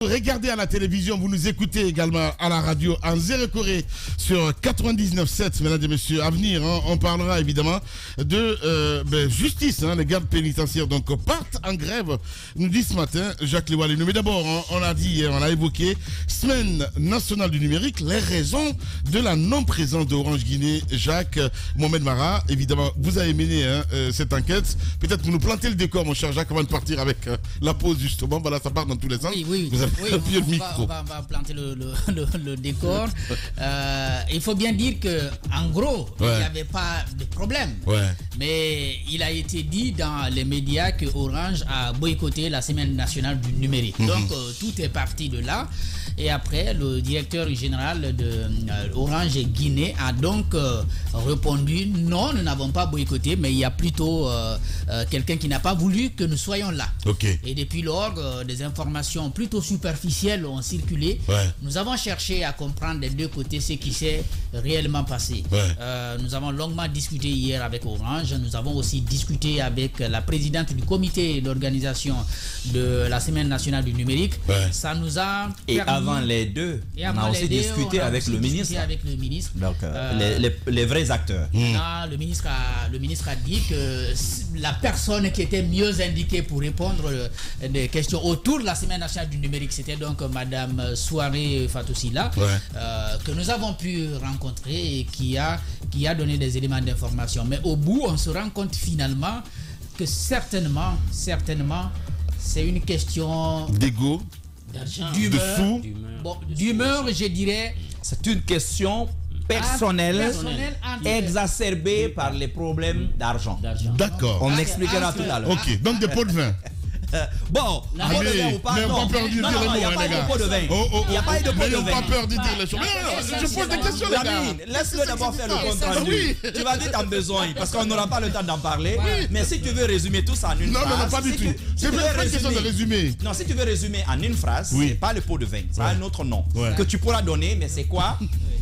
Regardez à la télévision, vous nous écoutez également à la radio en Zéro Corée sur 99.7, mesdames et messieurs. À venir, hein, on parlera évidemment de justice. Hein, les gardes pénitentiaires donc partent en grève, nous dit ce matin Jacques Liwalino. Mais d'abord, hein, on a dit, on a évoqué Semaine nationale du numérique, les raisons de la non-présence d'Orange Guinée. Jacques, Mohamed Mara, évidemment, vous avez mené cette enquête. Peut-être vous nous plantez le décor, mon cher Jacques, avant de partir avec la pause justement. Voilà, ça part dans tous les sens. Oui. Oui, on va planter le décor. Il faut bien dire qu'en gros, il n'y avait pas de problème. Mais il a été dit dans les médias que Orange a boycotté la Semaine nationale du numérique. Donc, tout est parti de là. Et après, le directeur général de Orange Guinée a donc répondu « Non, nous n'avons pas boycotté, mais il y a plutôt quelqu'un qui n'a pas voulu que nous soyons là. » Et depuis lors, des informations plutôt superficielles ont circulé. Nous avons cherché à comprendre des deux côtés ce qui s'est réellement passé. Nous avons longuement discuté hier avec Orange. Nous avons aussi discuté avec la présidente du comité d'organisation de la Semaine nationale du numérique. Ça nous a permis... Avant les deux, on a aussi discuté avec le ministre. Donc, les vrais acteurs. Le ministre a dit que la personne qui était mieux indiquée pour répondre des questions autour de la Semaine nationale du numérique, c'était donc Madame Souaré Fatousila, que nous avons pu rencontrer et qui a donné des éléments d'information. Mais au bout, on se rend compte finalement que certainement, c'est une question d'égo. D'humeur, je dirais. C'est une question personnelle exacerbée par les problèmes d'argent. D'accord. On expliquera tout à l'heure. Ok, donc des pots de vin. Bon, pot de vin ou pas, non, il n'y a pas eu de pot de vin. Il n'y a pas eu de pot de vin. Pas peur de dire les choses. Je pose des questions, les gars. Laisse-le d'abord faire le compte rendu. Tu vas dire t'as besoin, parce qu'on n'aura pas le temps d'en parler. Mais si tu veux résumer tout ça en une phrase. Non, pas du tout. C'est une question de résumer. Non, si tu veux résumer en une phrase, c'est pas le pot de vin. C'est un autre nom que tu pourras donner, mais c'est quoi?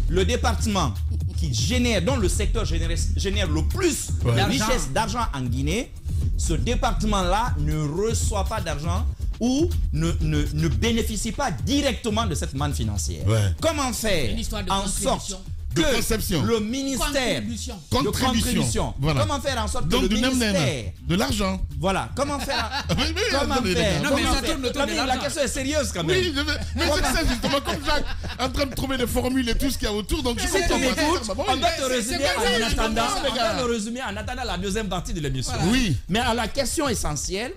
Le département qui génère, dont le secteur génère le plus de richesse d'argent en Guinée, ce département-là ne reçoit pas d'argent ou ne bénéficie pas directement de cette manne financière. Comment faire en sorte que le ministère de contribution, comment faire en sorte que le ministère de l'argent, voilà, comment faire la question est sérieuse quand même. Oui, mais c'est ça justement, comme Jacques en train de trouver les formules et tout ce qu'il y a autour, donc je comprends pas. On doit te résumer en attendant la deuxième partie de l'émission. Oui. Mais à la question essentielle,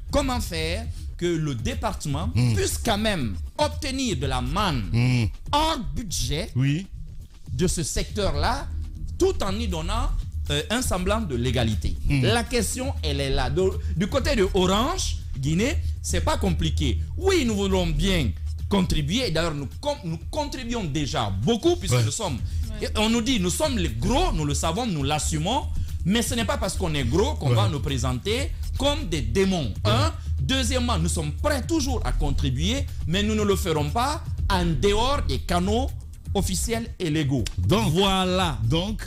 comment faire que le département puisse quand même obtenir de la manne hors budget de ce secteur-là, tout en y donnant un semblant de légalité. La question, elle est là. Du côté de Orange Guinée, c'est pas compliqué. Oui, nous voulons bien contribuer. D'ailleurs, nous contribuons déjà beaucoup, puisque nous sommes... On nous dit, nous sommes les gros, nous le savons, nous l'assumons, mais ce n'est pas parce qu'on est gros qu'on va nous présenter comme des démons. Deuxièmement, nous sommes prêts toujours à contribuer, mais nous ne le ferons pas en dehors des canaux officiels et légaux. Donc, voilà. Donc,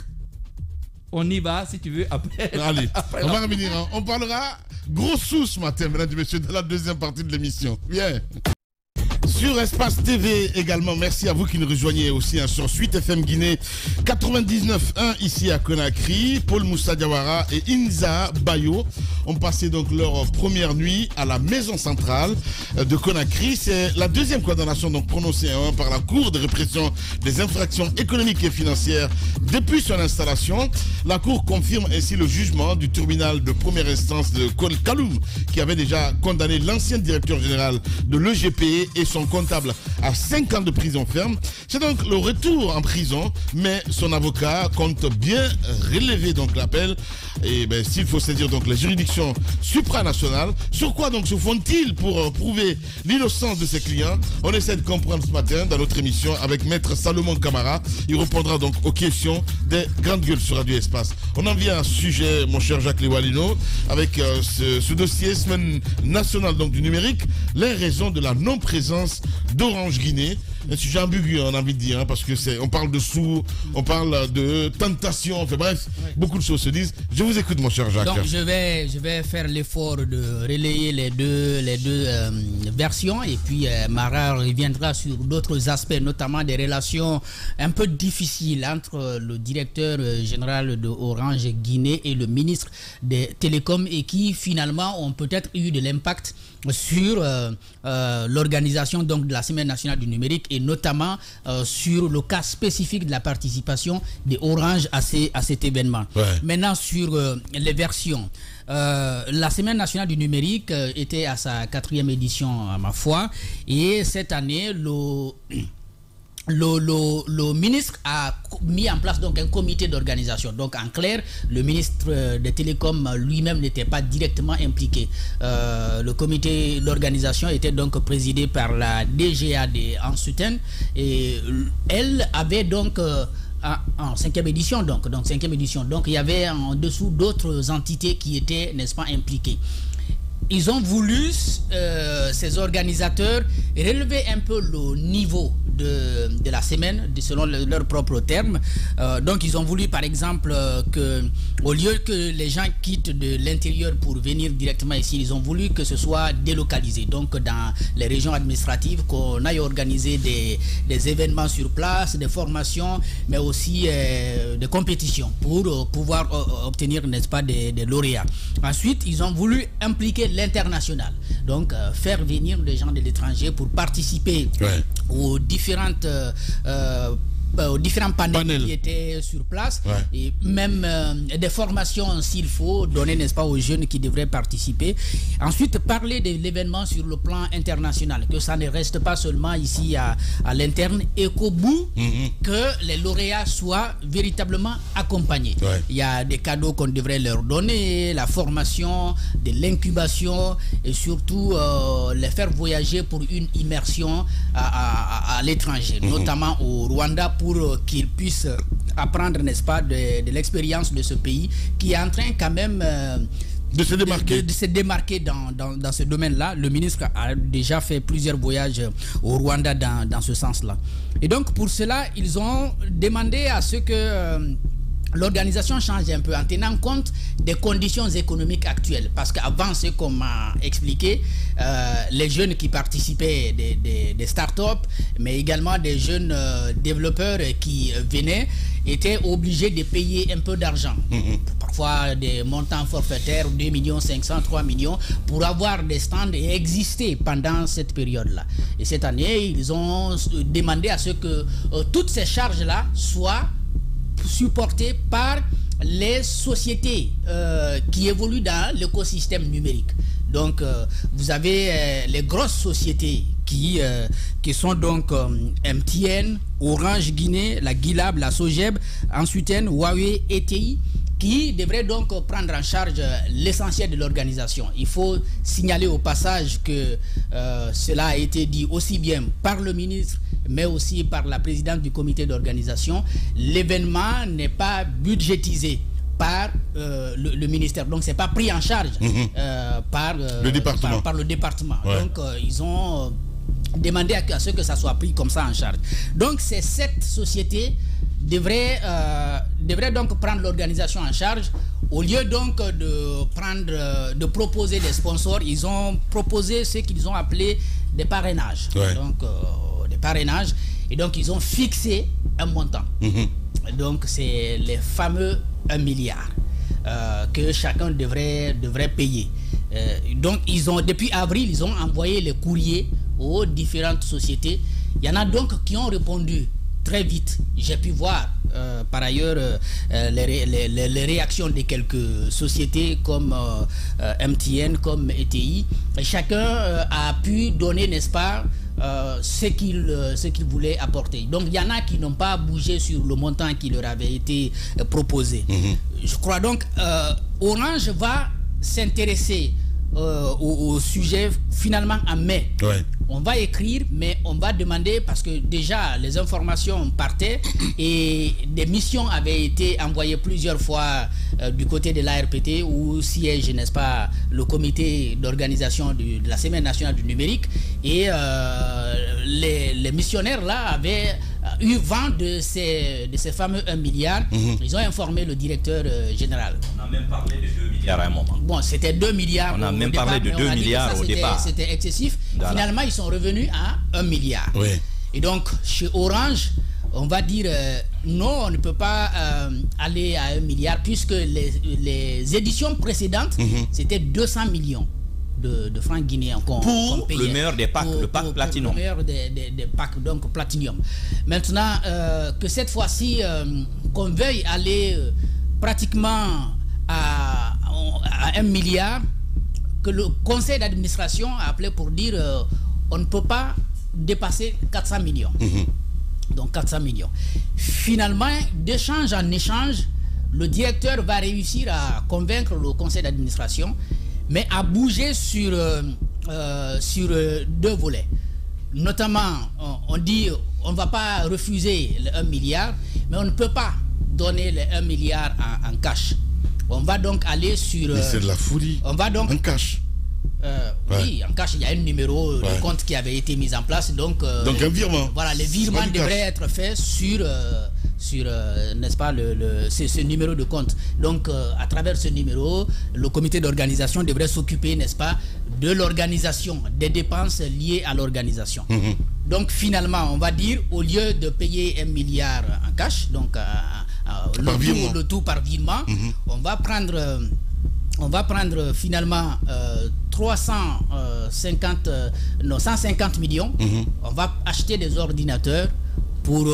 on y va, si tu veux, après. Allez, on va revenir. Hein. On parlera gros sous ce matin, mesdames et messieurs, dans la deuxième partie de l'émission. Bien. Sur Espace TV également, merci à vous qui nous rejoignez aussi sur Suite FM Guinée 99.1 ici à Conakry. Paul Moussa Diawara et Inza Bayo ont passé donc leur première nuit à la maison centrale de Conakry. C'est la deuxième condamnation donc prononcée par la Cour de répression des infractions économiques et financières depuis son installation. La Cour confirme ainsi le jugement du tribunal de première instance de Kaloum qui avait déjà condamné l'ancien directeur général de l'EGPE et son comptable à 5 ans de prison ferme. C'est donc le retour en prison, mais son avocat compte bien relever donc l'appel. Et s'il faut saisir donc les juridictions supranationales, sur quoi donc se font-ils pour prouver l'innocence de ses clients? On essaie de comprendre ce matin dans notre émission avec Maître Salomon Camara. Il répondra donc aux questions des grandes gueules sur Radio Espace. On en vient à ce sujet, mon cher Jacques Liwalino, avec ce dossier Semaine nationale donc du numérique, les raisons de la non-présence d'Orange Guinée. un sujet ambigu, on a envie de dire, hein, parce que on parle de sous, on parle de tentation, enfin bref, beaucoup de choses se disent. Je vous écoute, mon cher Jacques. Donc je vais faire l'effort de relayer les deux versions, et puis Mara reviendra sur d'autres aspects, notamment des relations un peu difficiles entre le directeur général de Orange Guinée et le ministre des Télécoms, et qui finalement ont peut-être eu de l'impact sur l'organisation donc de la Semaine nationale du numérique, et notamment sur le cas spécifique de la participation de Orange à cet événement. Maintenant, sur les versions, la Semaine nationale du numérique était à sa 4e édition, à ma foi, et cette année, le ministre a mis en place donc un comité d'organisation. Donc en clair, le ministre des Télécoms lui-même n'était pas directement impliqué. Le comité d'organisation était donc présidé par la DGA en Soutane, et elle avait donc en 5e édition, donc 5e édition. Donc il y avait en dessous d'autres entités qui étaient, n'est-ce pas, impliquées. Ils ont voulu, ces organisateurs, relever un peu le niveau de la semaine, selon leurs propres termes. Donc ils ont voulu, par exemple, que au lieu que les gens quittent de l'intérieur pour venir directement ici, ils ont voulu que ce soit délocalisé. Donc dans les régions administratives, qu'on aille organiser des événements sur place, des formations, mais aussi des compétitions pour pouvoir obtenir, n'est-ce pas, des lauréats. Ensuite, ils ont voulu impliquer l'international, donc faire venir des gens de l'étranger pour participer aux différents panels qui étaient sur place, et même des formations s'il faut donner, n'est-ce pas, aux jeunes qui devraient participer. Ensuite, parler de l'événement sur le plan international, que ça ne reste pas seulement ici à l'interne, et qu'au bout, que les lauréats soient véritablement accompagnés. Il y a des cadeaux qu'on devrait leur donner, la formation, de l'incubation, et surtout les faire voyager pour une immersion à l'étranger, notamment au Rwanda, pour qu'ils puissent apprendre, n'est-ce pas, de l'expérience de ce pays qui est en train quand même de se démarquer dans ce domaine-là. Le ministre a déjà fait plusieurs voyages au Rwanda dans ce sens-là. Et donc pour cela, ils ont demandé à ce que l'organisation change un peu en tenant compte des conditions économiques actuelles. Parce qu'avant, c'est qu'on m'a expliqué, les jeunes qui participaient des startups, mais également des jeunes développeurs qui venaient, étaient obligés de payer un peu d'argent. Parfois des montants forfaitaires, 2 500 000, 3 millions, pour avoir des stands et exister pendant cette période-là. Et cette année, ils ont demandé à ce que toutes ces charges-là soient supportées par les sociétés qui évoluent dans l'écosystème numérique. Donc vous avez les grosses sociétés qui sont donc MTN, Orange Guinée, la Guilab, la Sogeb, ensuite Huawei, ETI, qui devrait donc prendre en charge l'essentiel de l'organisation. Il faut signaler au passage que cela a été dit aussi bien par le ministre, mais aussi par la présidente du comité d'organisation. L'événement n'est pas budgétisé par le ministère, donc c'est pas pris en charge par le département. Donc ils ont demandé à ce que ça soit pris comme ça en charge. Donc c'est cette société devrait donc prendre l'organisation en charge. Au lieu donc de proposer des sponsors, ils ont proposé ce qu'ils ont appelé des parrainages. Donc des parrainages, et donc ils ont fixé un montant. Donc c'est les fameux 1 milliard que chacun devrait payer. Donc depuis avril, ils ont envoyé les courriers aux différentes sociétés. Il y en a donc qui ont répondu très vite. J'ai pu voir par ailleurs les réactions de quelques sociétés comme MTN, comme ETI. Et chacun a pu donner, n'est-ce pas, ce qu'il voulait apporter. Donc il y en a qui n'ont pas bougé sur le montant qui leur avait été proposé. Je crois donc Orange va s'intéresser au sujet finalement en mai. On va écrire, mais on va demander, parce que déjà les informations partaient et des missions avaient été envoyées plusieurs fois du côté de l'ARPT, où siège, n'est-ce pas, le comité d'organisation de la Semaine nationale du numérique, et les missionnaires là avaient eu vent de ces fameux 1 milliard. Ils ont informé le directeur général. On a même parlé de 2 milliards à un moment. Bon, c'était 2 milliards. On a même parlé de 2 milliards au départ. C'était excessif. Voilà. Finalement, ils sont revenus à 1 milliard. Oui. Et donc, chez Orange, on va dire non, on ne peut pas aller à 1 milliard puisque les éditions précédentes, c'était 200 millions de francs guinéens pour le meilleur des packs, le pack Platinum. Le meilleur des packs, donc Platinum. Maintenant, que cette fois-ci, qu'on veuille aller pratiquement à 1 milliard, que le conseil d'administration a appelé pour dire on ne peut pas dépasser 400 millions. Donc 400 millions. Finalement, d'échange en échange, le directeur va réussir à convaincre le conseil d'administration, mais à bouger sur 2 volets. Notamment, on dit on ne va pas refuser les 1 milliard, mais on ne peut pas donner les 1 milliard en cash. On va donc aller sur... Mais c'est de la folie. On va donc... En cash. Oui, en cash, il y a un numéro de compte qui avait été mis en place. Donc un virement. Voilà, les virements devraient être faits sur n'est-ce pas, ce numéro de compte. Donc, à travers ce numéro, le comité d'organisation devrait s'occuper, n'est-ce pas, de l'organisation, des dépenses liées à l'organisation. Donc, finalement, on va dire, au lieu de payer 1 milliard en cash, donc le tout par virement, on va prendre finalement 150 millions. On va acheter des ordinateurs pour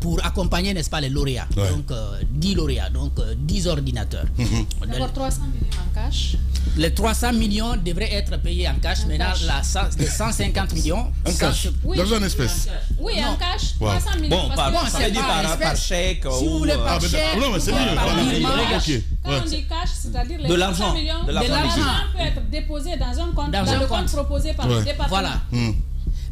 pour accompagner, n'est-ce pas, les lauréats. Donc 10 lauréats, donc 10 ordinateurs. D'abord 300 millions en cash. Les 300 millions devraient être payés en cash. Maintenant, les 150 millions en cash, dans une espèce. Oui, en cash. 300 millions. Ça veut dire par chèque. Si vous voulez par chèque, non, mais c'est mieux. Quand on dit cash, c'est-à-dire les 300 millions, l'argent peut être déposé dans un compte, dans le compte proposé par le département. Voilà.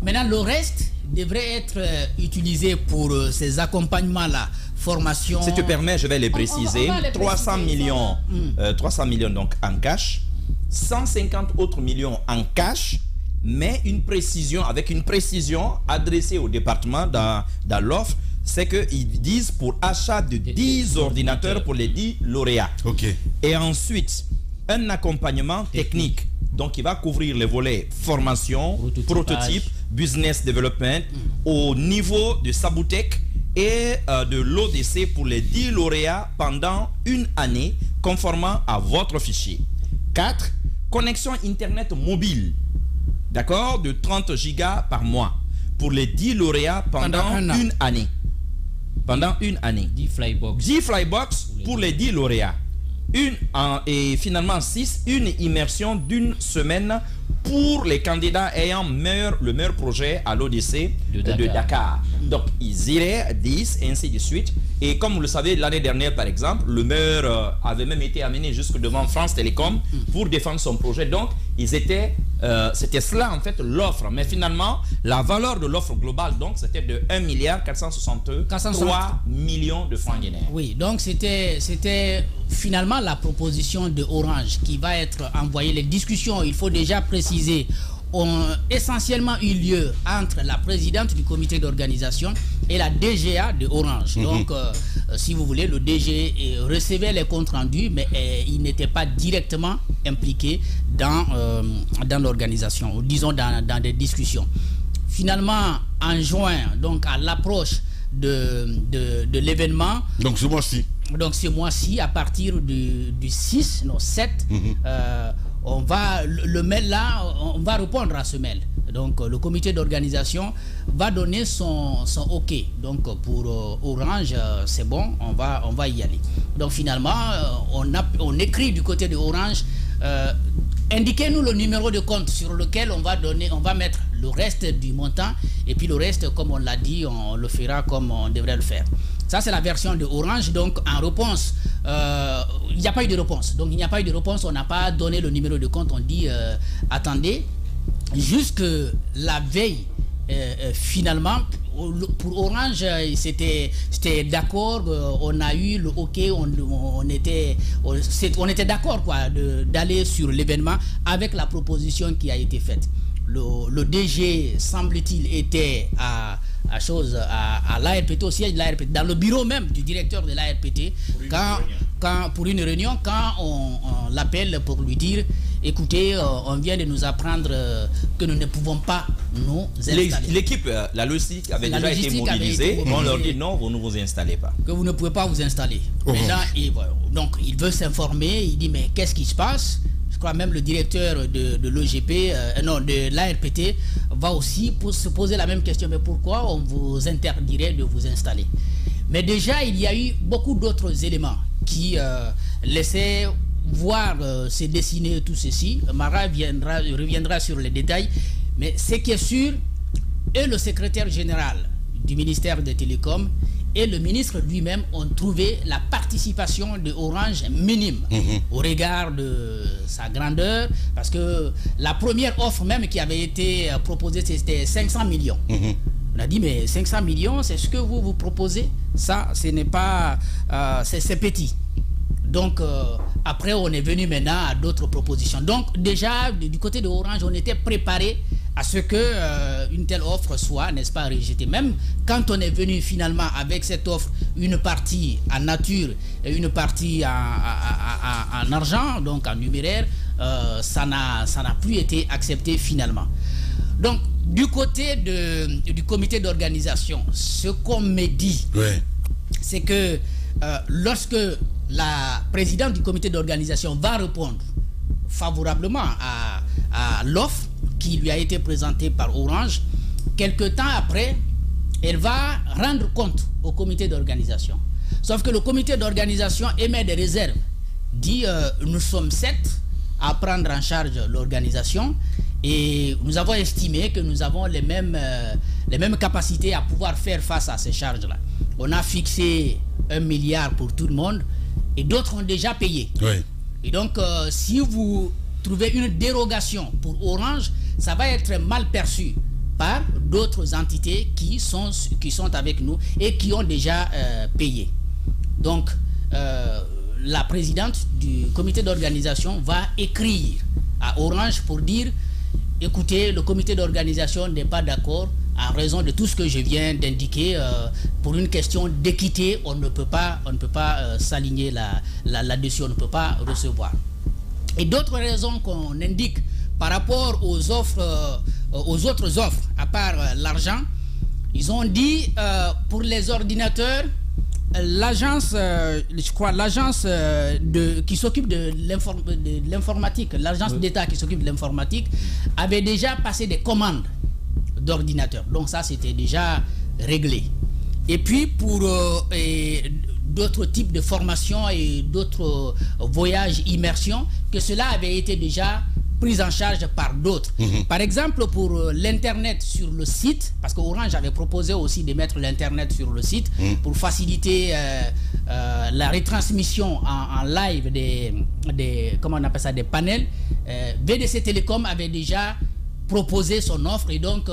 Maintenant, le reste devrait être utilisé pour ces accompagnements-là, formation. Si tu permets, je vais les préciser. 300 millions donc en cash, 150 autres millions en cash, mais avec une précision adressée au département dans l'offre, c'est qu'ils disent pour achat de 10 ordinateurs pour les 10 lauréats. Et ensuite, un accompagnement technique. Donc, il va couvrir les volets formation, prototype, business development, au niveau de Saboutek et de l'ODC pour les 10 lauréats pendant 1 année, conformément à votre fichier. 4. Connexion Internet mobile, d'accord, de 30 gigas par mois pour les 10 lauréats pendant 1 année. Pendant 1 année. 10 flybox pour les 10 lauréats. Et finalement 6, une immersion d'1 semaine pour les candidats ayant le meilleur projet à l'ODC de Dakar. Donc ils iraient 10 et ainsi de suite. Et comme vous le savez, l'année dernière par exemple, le maire avait même été amené jusque devant France Télécom pour défendre son projet. Donc c'était cela en fait l'offre. Mais finalement, la valeur de l'offre globale, donc c'était de 1 milliard 463 millions de francs guinéens. Oui, donc c'était finalement la proposition de Orange qui va être envoyée. Les discussions, il faut déjà préciser, ont essentiellement eu lieu entre la présidente du comité d'organisation et la DGA de Orange. Donc, si vous voulez, le DG recevait les comptes rendus, mais il n'était pas directement impliqué dans l'organisation, ou disons dans des discussions. Finalement, en juin, donc à l'approche de l'événement. Donc ce mois-ci. Donc ce mois-ci, à partir du 7, on va le mail là, on va répondre à ce mail. Donc le comité d'organisation va donner son OK. Donc pour Orange, c'est bon, on va y aller. Donc finalement, on écrit du côté de Orange, indiquez-nous le numéro de compte sur lequel on va mettre le reste du montant, et puis le reste, comme on l'a dit, on le fera comme on devrait le faire. Ça, c'est la version de Orange. Donc, en réponse, il n'y a pas eu de réponse. Donc, il n'y a pas eu de réponse. On n'a pas donné le numéro de compte. On dit, attendez, jusque la veille, finalement, pour Orange, c'était d'accord. On a eu le OK. On était d'accord d'aller sur l'événement avec la proposition qui a été faite. le DG, semble-t-il, était à l'ARPT, au siège de l'ARPT, dans le bureau même du directeur de l'ARPT, pour une réunion, quand on l'appelle pour lui dire, écoutez, on vient de nous apprendre que nous ne pouvons pas nous installer. L'équipe, la logistique avait déjà été mobilisée. On leur dit non, vous ne vous installez pas. Que vous ne pouvez pas vous installer. Maintenant, donc il veut s'informer, il dit mais qu'est-ce qui se passe? Je crois même le directeur de l'OGP, de l'ARPT, va aussi se poser la même question. Mais pourquoi on vous interdirait de vous installer? Mais déjà, il y a eu beaucoup d'autres éléments qui laissaient voir se dessiner tout ceci. Mara reviendra sur les détails. Mais ce qui est sûr, et le secrétaire général du ministère des Télécoms et le ministre lui-même ont trouvé la participation de Orange minime au regard de sa grandeur, parce que la première offre même qui avait été proposée, c'était 500 millions. On a dit, mais 500 millions, c'est ce que vous proposez? Ça, ce n'est pas... c'est petit. Donc, après, on est venu maintenant à d'autres propositions. Donc, déjà, du côté de Orange, on était préparé à ce que une telle offre soit, n'est-ce pas, rejetée. Même quand on est venu finalement avec cette offre, une partie en nature et une partie en argent, donc en numéraire, ça n'a plus été accepté finalement. Donc, du côté du comité d'organisation, ce qu'on me dit, c'est que lorsque la présidente du comité d'organisation va répondre favorablement à l'offre qui lui a été présentée par Orange, quelque temps après, elle va rendre compte au comité d'organisation. Sauf que le comité d'organisation émet des réserves, dit nous sommes 7 à prendre en charge l'organisation et nous avons estimé que nous avons les mêmes capacités à pouvoir faire face à ces charges-là. On a fixé 1 milliard pour tout le monde et d'autres ont déjà payé. Et donc, si vous trouvez une dérogation pour Orange, ça va être mal perçu par d'autres entités qui sont avec nous et qui ont déjà payé. Donc, la présidente du comité d'organisation va écrire à Orange pour dire, écoutez, le comité d'organisation n'est pas d'accord en raison de tout ce que je viens d'indiquer. Pour une question d'équité, on ne peut pas s'aligner là-dessus, on ne peut pas recevoir. Et d'autres raisons qu'on indique par rapport aux autres offres, à part l'argent, ils ont dit pour les ordinateurs, l'agence, je crois, l'agence qui s'occupe de l'informatique, l'agence d'État qui s'occupe de l'informatique, avait déjà passé des commandes d'ordinateurs. Donc ça, c'était déjà réglé. Et puis pour d'autres types de formations et d'autres voyages immersion, que cela avait été déjà pris en charge par d'autres. Par exemple, pour l'Internet sur le site, parce que Orange avait proposé aussi de mettre l'Internet sur le site pour faciliter la retransmission en live comment on appelle ça, des panels. VDC Télécom avait déjà proposé son offre et donc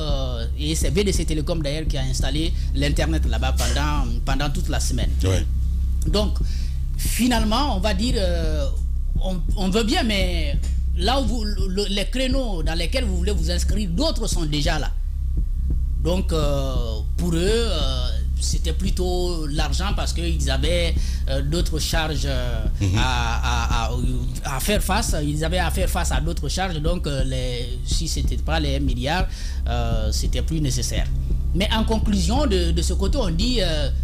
et c'est VDC Télécom d'ailleurs qui a installé l'Internet là-bas pendant toute la semaine. Donc, finalement, on va dire, on veut bien, mais là où les créneaux dans lesquels vous voulez vous inscrire, d'autres sont déjà là. Donc, pour eux, c'était plutôt l'argent parce qu'ils avaient d'autres charges à faire face. Ils avaient à faire face à d'autres charges. Donc, si ce n'était pas les 1 milliard, c'était plus nécessaire. Mais en conclusion, de ce côté, on dit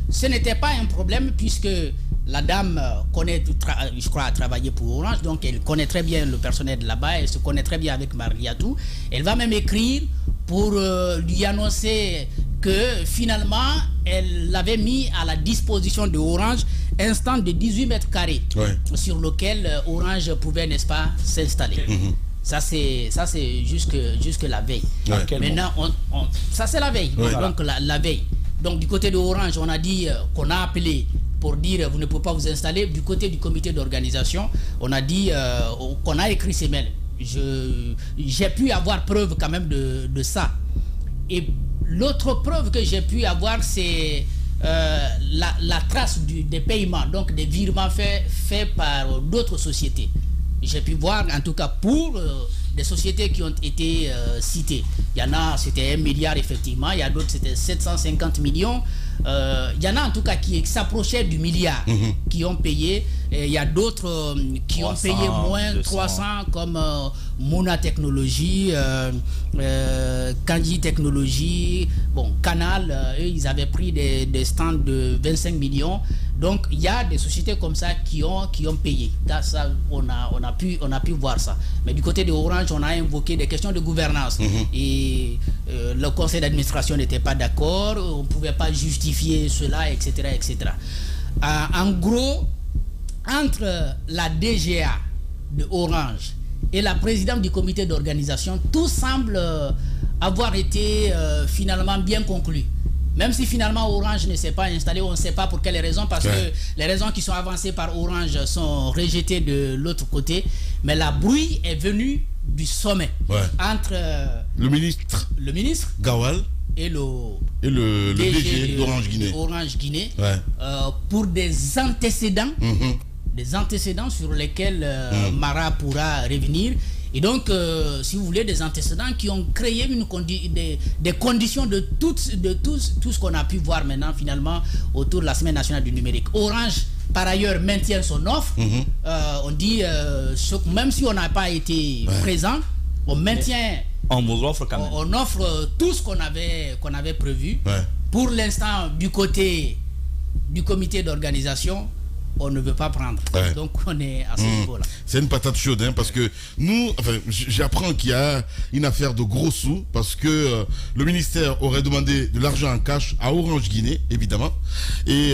ce n'était pas un problème puisque la dame connaît, je crois, a travaillé pour Orange, donc elle connaît très bien le personnel de là-bas, elle se connaît très bien avec Mariatou. Elle va même écrire pour lui annoncer que finalement, elle l'avait mis à la disposition de Orange un stand de 18 mètres carrés sur lequel Orange pouvait, n'est-ce pas, s'installer. Ça c'est jusque la veille. Maintenant, ça c'est la veille. Donc la veille. Donc du côté de Orange, on a dit qu'on a appelé pour dire vous ne pouvez pas vous installer. Du côté du comité d'organisation, on a dit qu'on a écrit ces mails. J'ai pu avoir preuve quand même de ça. Et l'autre preuve que j'ai pu avoir, c'est la trace des paiements, donc des virements faits par d'autres sociétés. J'ai pu voir, en tout cas pour des sociétés qui ont été citées. Il y en a, c'était 1 milliard effectivement, il y a d'autres, c'était 750 millions. Il y en a en tout cas qui s'approchaient du milliard, qui ont payé. Et il y a d'autres qui 300, ont payé moins, 200. 300, comme Mona Technologies, Kanji Technologies, bon, Canal, eux, ils avaient pris des stands de 25 millions. Donc, il y a des sociétés comme ça qui ont payé. Ça, on a pu voir ça. Mais du côté de Orange, on a invoqué des questions de gouvernance. Et le conseil d'administration n'était pas d'accord, on ne pouvait pas justifier cela, etc. etc. En gros, entre la DGA de Orange et la présidente du comité d'organisation, tout semble avoir été finalement bien conclu. Même si finalement Orange ne s'est pas installé, on ne sait pas pour quelles raisons, parce que les raisons qui sont avancées par Orange sont rejetées de l'autre côté. Mais la bruit est venue du sommet entre le ministre Gawal et le DG d'Orange Guinée. Orange Guinée pour des antécédents, sur lesquels Mara pourra revenir. Et donc, si vous voulez, des antécédents qui ont créé des conditions de tout ce qu'on a pu voir maintenant, finalement, autour de la Semaine nationale du numérique. Orange, par ailleurs, maintient son offre. On dit, même si on n'a pas été présent, on maintient... On vous offre quand même. On offre tout ce qu'on avait prévu. Pour l'instant, du côté du comité d'organisation, on ne veut pas prendre. Donc on est à ce niveau-là. C'est une patate chaude, hein, parce que nous, j'apprends qu'il y a une affaire de gros sous, parce que le ministère aurait demandé de l'argent en cash à Orange Guinée, évidemment. Et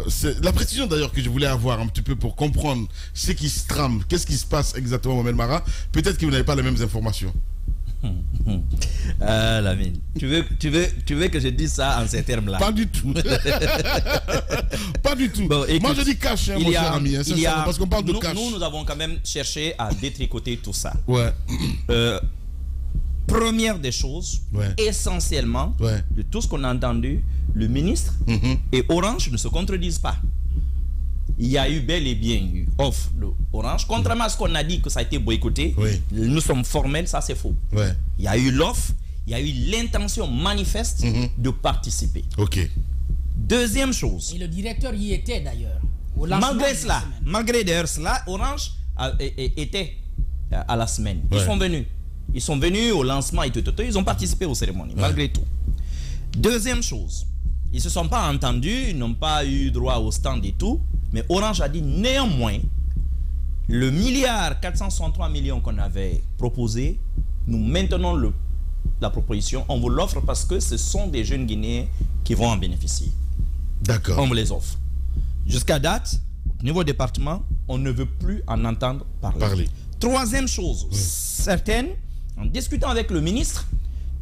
c'est la précision d'ailleurs que je voulais avoir un petit peu pour comprendre ce qui se trame, qu'est-ce qui se passe exactement, Mohamed Mara. Peut-être que vous n'avez pas les mêmes informations. Lamine, tu veux que je dise ça en ces termes-là? Pas du tout. Pas du tout. Bon, écoute, moi je dis cash, hein, mon cher ami, hein, parce qu'on parle de cash. Nous avons quand même cherché à détricoter tout ça. Première des choses, essentiellement, de tout ce qu'on a entendu, le ministre et Orange ne se contredisent pas. Il y a eu bel et bien une offre de Orange. Contrairement à ce qu'on a dit que ça a été boycotté, nous sommes formels, ça c'est faux. Il y a eu l'offre, il y a eu l'intention manifeste de participer. Deuxième chose. Et le directeur y était d'ailleurs. Malgré cela, Orange était à la semaine. Ils sont venus au lancement et tout. Ils ont participé aux cérémonies, malgré tout. Deuxième chose. Ils ne se sont pas entendus, ils n'ont pas eu droit au stand et tout. Mais Orange a dit néanmoins, le 1,463 milliard qu'on avait proposé, nous maintenons la proposition, on vous l'offre parce que ce sont des jeunes Guinéens qui vont en bénéficier. D'accord. On vous les offre. Jusqu'à date, au niveau département, on ne veut plus en entendre parler. Troisième chose, certaines, en discutant avec le ministre,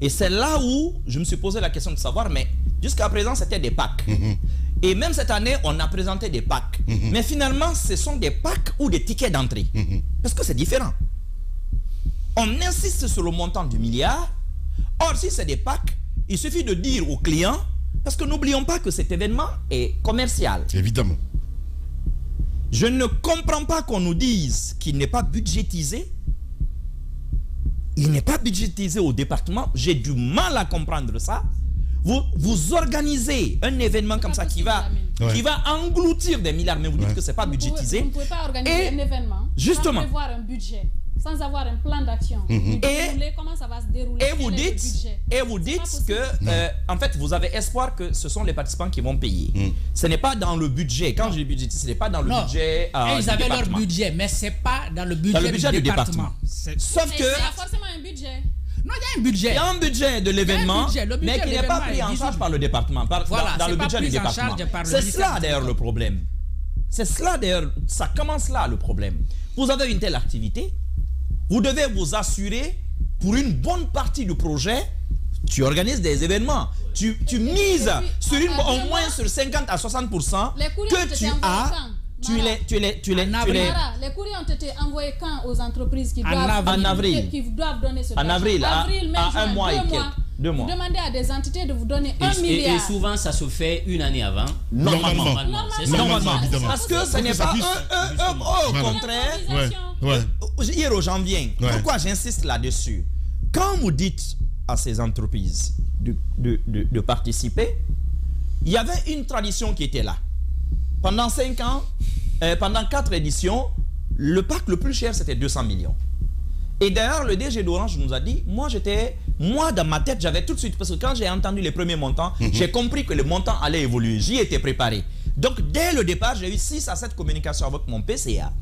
et c'est là où je me suis posé la question de savoir, mais jusqu'à présent, c'était des packs. Et même cette année, on a présenté des packs. Mais finalement, ce sont des packs ou des tickets d'entrée. Parce que c'est différent. On insiste sur le montant du milliard. Or, si c'est des packs, il suffit de dire aux clients, parce que n'oublions pas que cet événement est commercial. Évidemment. Je ne comprends pas qu'on nous dise qu'il n'est pas budgétisé. Il n'est pas budgétisé au département. J'ai du mal à comprendre ça. Vous organisez un événement comme ça qui va engloutir des milliards, mais vous dites que ce n'est pas budgétisé. Vous ne pouvez pas organiser un événement sans prévoir un budget, sans avoir un plan d'action. Comment ça va se dérouler? Et vous dites que, en fait, vous avez espoir que ce sont les participants qui vont payer. Ce n'est pas dans le budget. Quand je dis budgétisé, ce n'est pas dans le budget. Ils avaient leur budget, mais ce n'est pas dans le budget du département. Sauf que. Il y a forcément un budget. Non, il y a un budget. Il y a un budget de l'événement, mais qui n'est pas pris en charge par le département, dans le budget du département. C'est cela d'ailleurs le problème. C'est cela d'ailleurs, ça commence là le problème. Vous avez une telle activité, vous devez vous assurer pour une bonne partie du projet, tu organises des événements, tu mises sur au moins sur 50 à 60% que tu as. Les courriers ont été envoyés quand aux entreprises qui doivent donner ce en avril, à un mois et quelques. 2 mois. Vous demandez à des entités de vous donner 1 milliard. Et souvent, ça se fait une année avant. Normalement. Parce que ce n'est pas au contraire. Hier au janvier. Pourquoi j'insiste là-dessus? Quand vous dites à ces entreprises de participer, il y avait une tradition qui était là. Pendant 5 ans, pendant 4 éditions, le pack le plus cher, c'était 200 millions. Et d'ailleurs, le DG d'Orange nous a dit, moi dans ma tête, j'avais tout de suite, parce que quand j'ai entendu les premiers montants, j'ai compris que le montant allait évoluer. J'y étais préparé. Donc, dès le départ, j'ai eu 6 à 7 communications avec mon PCA,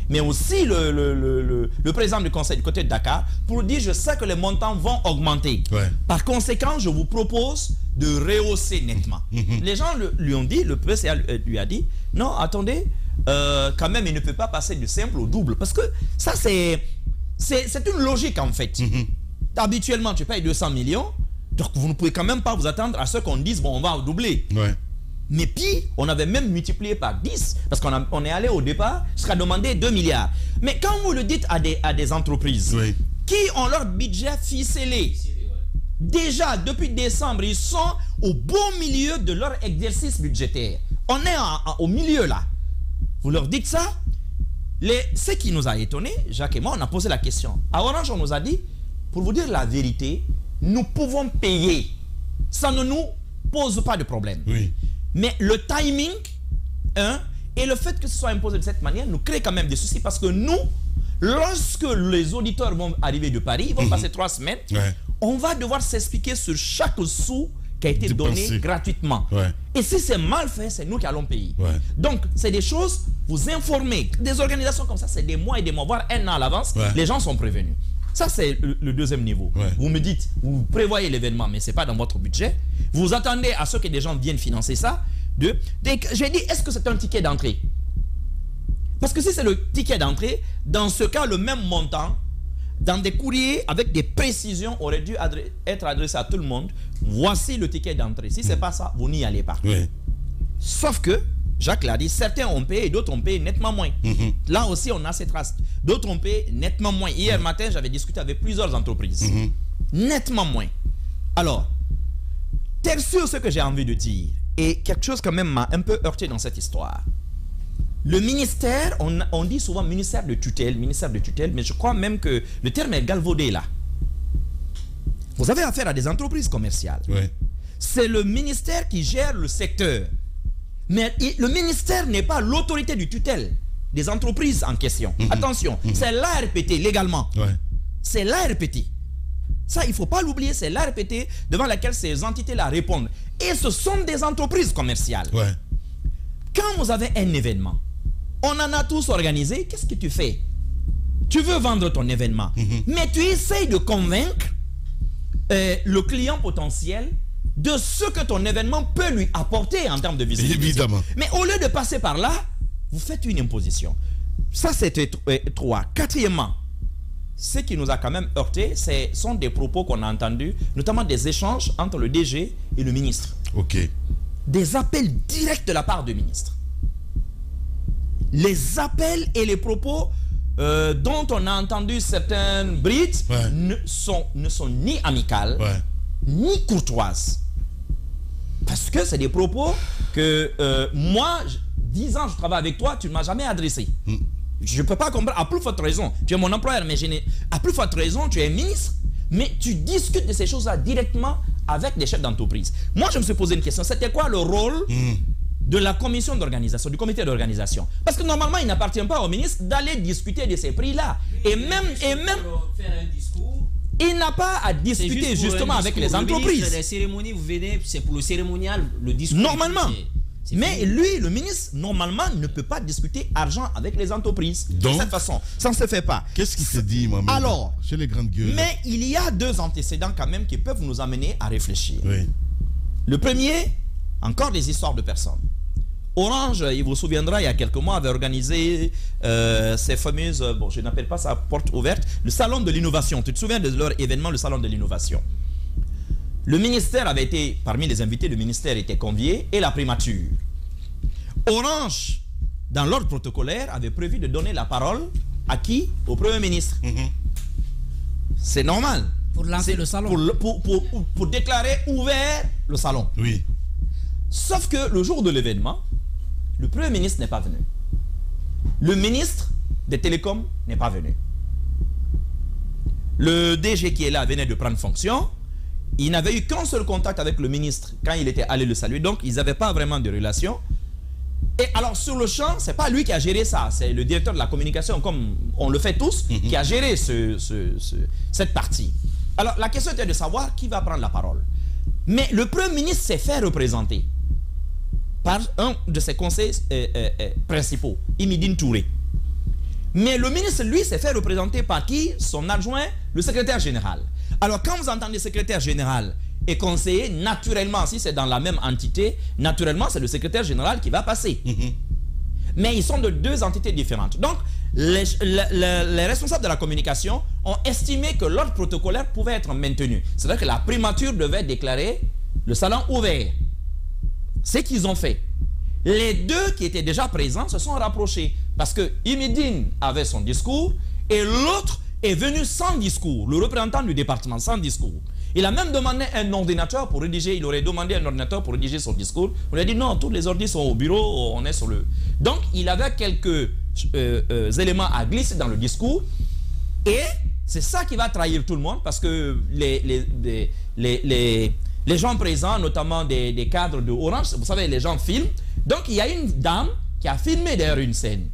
mais aussi le président du conseil du côté de Dakar, pour dire, je sais que les montants vont augmenter. Par conséquent, je vous propose de rehausser nettement. Les gens lui ont dit, le PCA lui a dit, non, attendez, quand même, il ne peut pas passer du simple au double. Parce que ça, c'est une logique, en fait. Habituellement, tu payes 200 millions, donc vous ne pouvez quand même pas vous attendre à ce qu'on dise, bon, on va doubler. Mais puis, on avait même multiplié par 10, parce qu'on est allé au départ jusqu'à demander 2 milliards. Mais quand vous le dites à des entreprises qui ont leur budget ficelé, déjà depuis décembre, ils sont au beau milieu de leur exercice budgétaire. On est au milieu là. Vous leur dites ça. Ce qui nous a étonné, Jacques et moi, on a posé la question. À Orange, on nous a dit, pour vous dire la vérité, nous pouvons payer. Ça ne nous pose pas de problème. Mais le timing et le fait que ce soit imposé de cette manière nous crée quand même des soucis, parce que nous, lorsque les auditeurs vont arriver de Paris, ils vont passer 3 semaines, on va devoir s'expliquer sur chaque sou qui a été donné gratuitement. Et si c'est mal fait, c'est nous qui allons payer. Donc, c'est des choses, vous informez. Des organisations comme ça, c'est des mois et des mois, voire 1 an à l'avance, les gens sont prévenus. Ça, c'est le deuxième niveau. Vous me dites, vous prévoyez l'événement, mais ce n'est pas dans votre budget. Vous attendez à ce que des gens viennent financer ça. J'ai dit, est-ce que c'est un ticket d'entrée? Parce que si c'est le ticket d'entrée, dans ce cas, le même montant, dans des courriers avec des précisions, aurait dû être adressé à tout le monde. Voici le ticket d'entrée. Si ce n'est pas ça, vous n'y allez pas. Sauf que, Jacques l'a dit, certains ont payé et d'autres ont payé nettement moins. Là aussi, on a ces traces. D'autres ont payé nettement moins. Hier matin, j'avais discuté avec plusieurs entreprises. Nettement moins. Alors, tel sur ce que j'ai envie de dire, et quelque chose quand même m'a un peu heurté dans cette histoire. Le ministère, on dit souvent ministère de tutelle, mais je crois même que le terme est galvaudé là. Vous avez affaire à des entreprises commerciales. C'est le ministère qui gère le secteur. Mais le ministère n'est pas l'autorité du tutelle des entreprises en question. Attention, c'est l'ARPT légalement. C'est l'ARPT. Ça, il ne faut pas l'oublier, c'est l'ARPT devant laquelle ces entités-là répondent. Et ce sont des entreprises commerciales. Quand vous avez un événement, on en a tous organisé, qu'est-ce que tu fais? Tu veux vendre ton événement, mais tu essayes de convaincre le client potentiel de ce que ton événement peut lui apporter en termes de visibilité. Évidemment. Mais au lieu de passer par là, vous faites une imposition. Ça, c'était 3. Quatrièmement, ce qui nous a quand même heurté, ce sont des propos qu'on a entendus, notamment des échanges entre le DG et le ministre. Des appels directs de la part du ministre. Les appels et les propos dont on a entendu certaines brides ne sont ni amicales, ni courtoises. Parce que c'est des propos que moi, 10 ans je travaille avec toi, tu ne m'as jamais adressé. Je ne peux pas comprendre, à plus forte raison, tu es mon employeur, mais à plus forte raison, tu es ministre, mais tu discutes de ces choses-là directement avec des chefs d'entreprise. Moi, je me suis posé une question, c'était quoi le rôle de la commission d'organisation, du comité d'organisation? Parce que normalement, il n'appartient pas au ministre d'aller discuter de ces prix-là. Et même faire un discours. Il n'a pas à discuter justement avec les entreprises. Les cérémonies, vous venez, c'est pour le cérémonial, le discours. Normalement. Mais lui, le ministre, normalement, ne peut pas discuter argent avec les entreprises. Donc, de cette façon, ça ne se fait pas. Qu'est-ce qui se dit, moi-même? Alors, chez les grandes gueules. Mais il y a 2 antécédents quand même qui peuvent nous amener à réfléchir. Le premier, encore des histoires de personnes. Orange, il vous souviendra, il y a quelques mois, avait organisé ces fameuses, bon, je n'appelle pas ça porte ouverte, le salon de l'innovation. Tu te souviens de leur événement, le salon de l'innovation? Le ministère avait été, parmi les invités, le ministère était convié et la primature. Orange, dans l'ordre protocolaire, avait prévu de donner la parole à qui? Au Premier ministre. C'est normal. Pour lancer le salon. Pour déclarer ouvert le salon. Oui. Sauf que le jour de l'événement, le Premier ministre n'est pas venu. Le ministre des Télécoms n'est pas venu. Le DG qui est là venait de prendre fonction. Il n'avait eu qu'un seul contact avec le ministre quand il était allé le saluer. Donc, ils n'avaient pas vraiment de relation. Et alors, sur le champ, ce n'est pas lui qui a géré ça. C'est le directeur de la communication, comme on le fait tous, qui a géré cette partie. Alors, la question était de savoir qui va prendre la parole. Mais le Premier ministre s'est fait représenter par un de ses conseillers principaux, Imidine Touré. Mais le ministre, lui, s'est fait représenter par qui? Son adjoint, le secrétaire général. Alors, quand vous entendez secrétaire général et conseiller, naturellement, si c'est dans la même entité, naturellement, c'est le secrétaire général qui va passer. Mais ils sont de deux entités différentes. Donc, les responsables de la communication ont estimé que l'ordre protocolaire pouvait être maintenu. C'est-à-dire que la primature devait déclarer le salon ouvert. C'est qu'ils ont fait. Les deux qui étaient déjà présents se sont rapprochés parce que Imidine avait son discours et l'autre est venu sans discours, le représentant du département sans discours. Il a même demandé un ordinateur pour rédiger, il aurait demandé un ordinateur pour rédiger son discours. On lui a dit non, tous les ordi sont au bureau, on est sur le... Donc il avait quelques éléments à glisser dans le discours et c'est ça qui va trahir tout le monde parce que les gens présents, notamment des cadres de Orange, vous savez, les gens filment. Donc, il y a une dame qui a filmé derrière une scène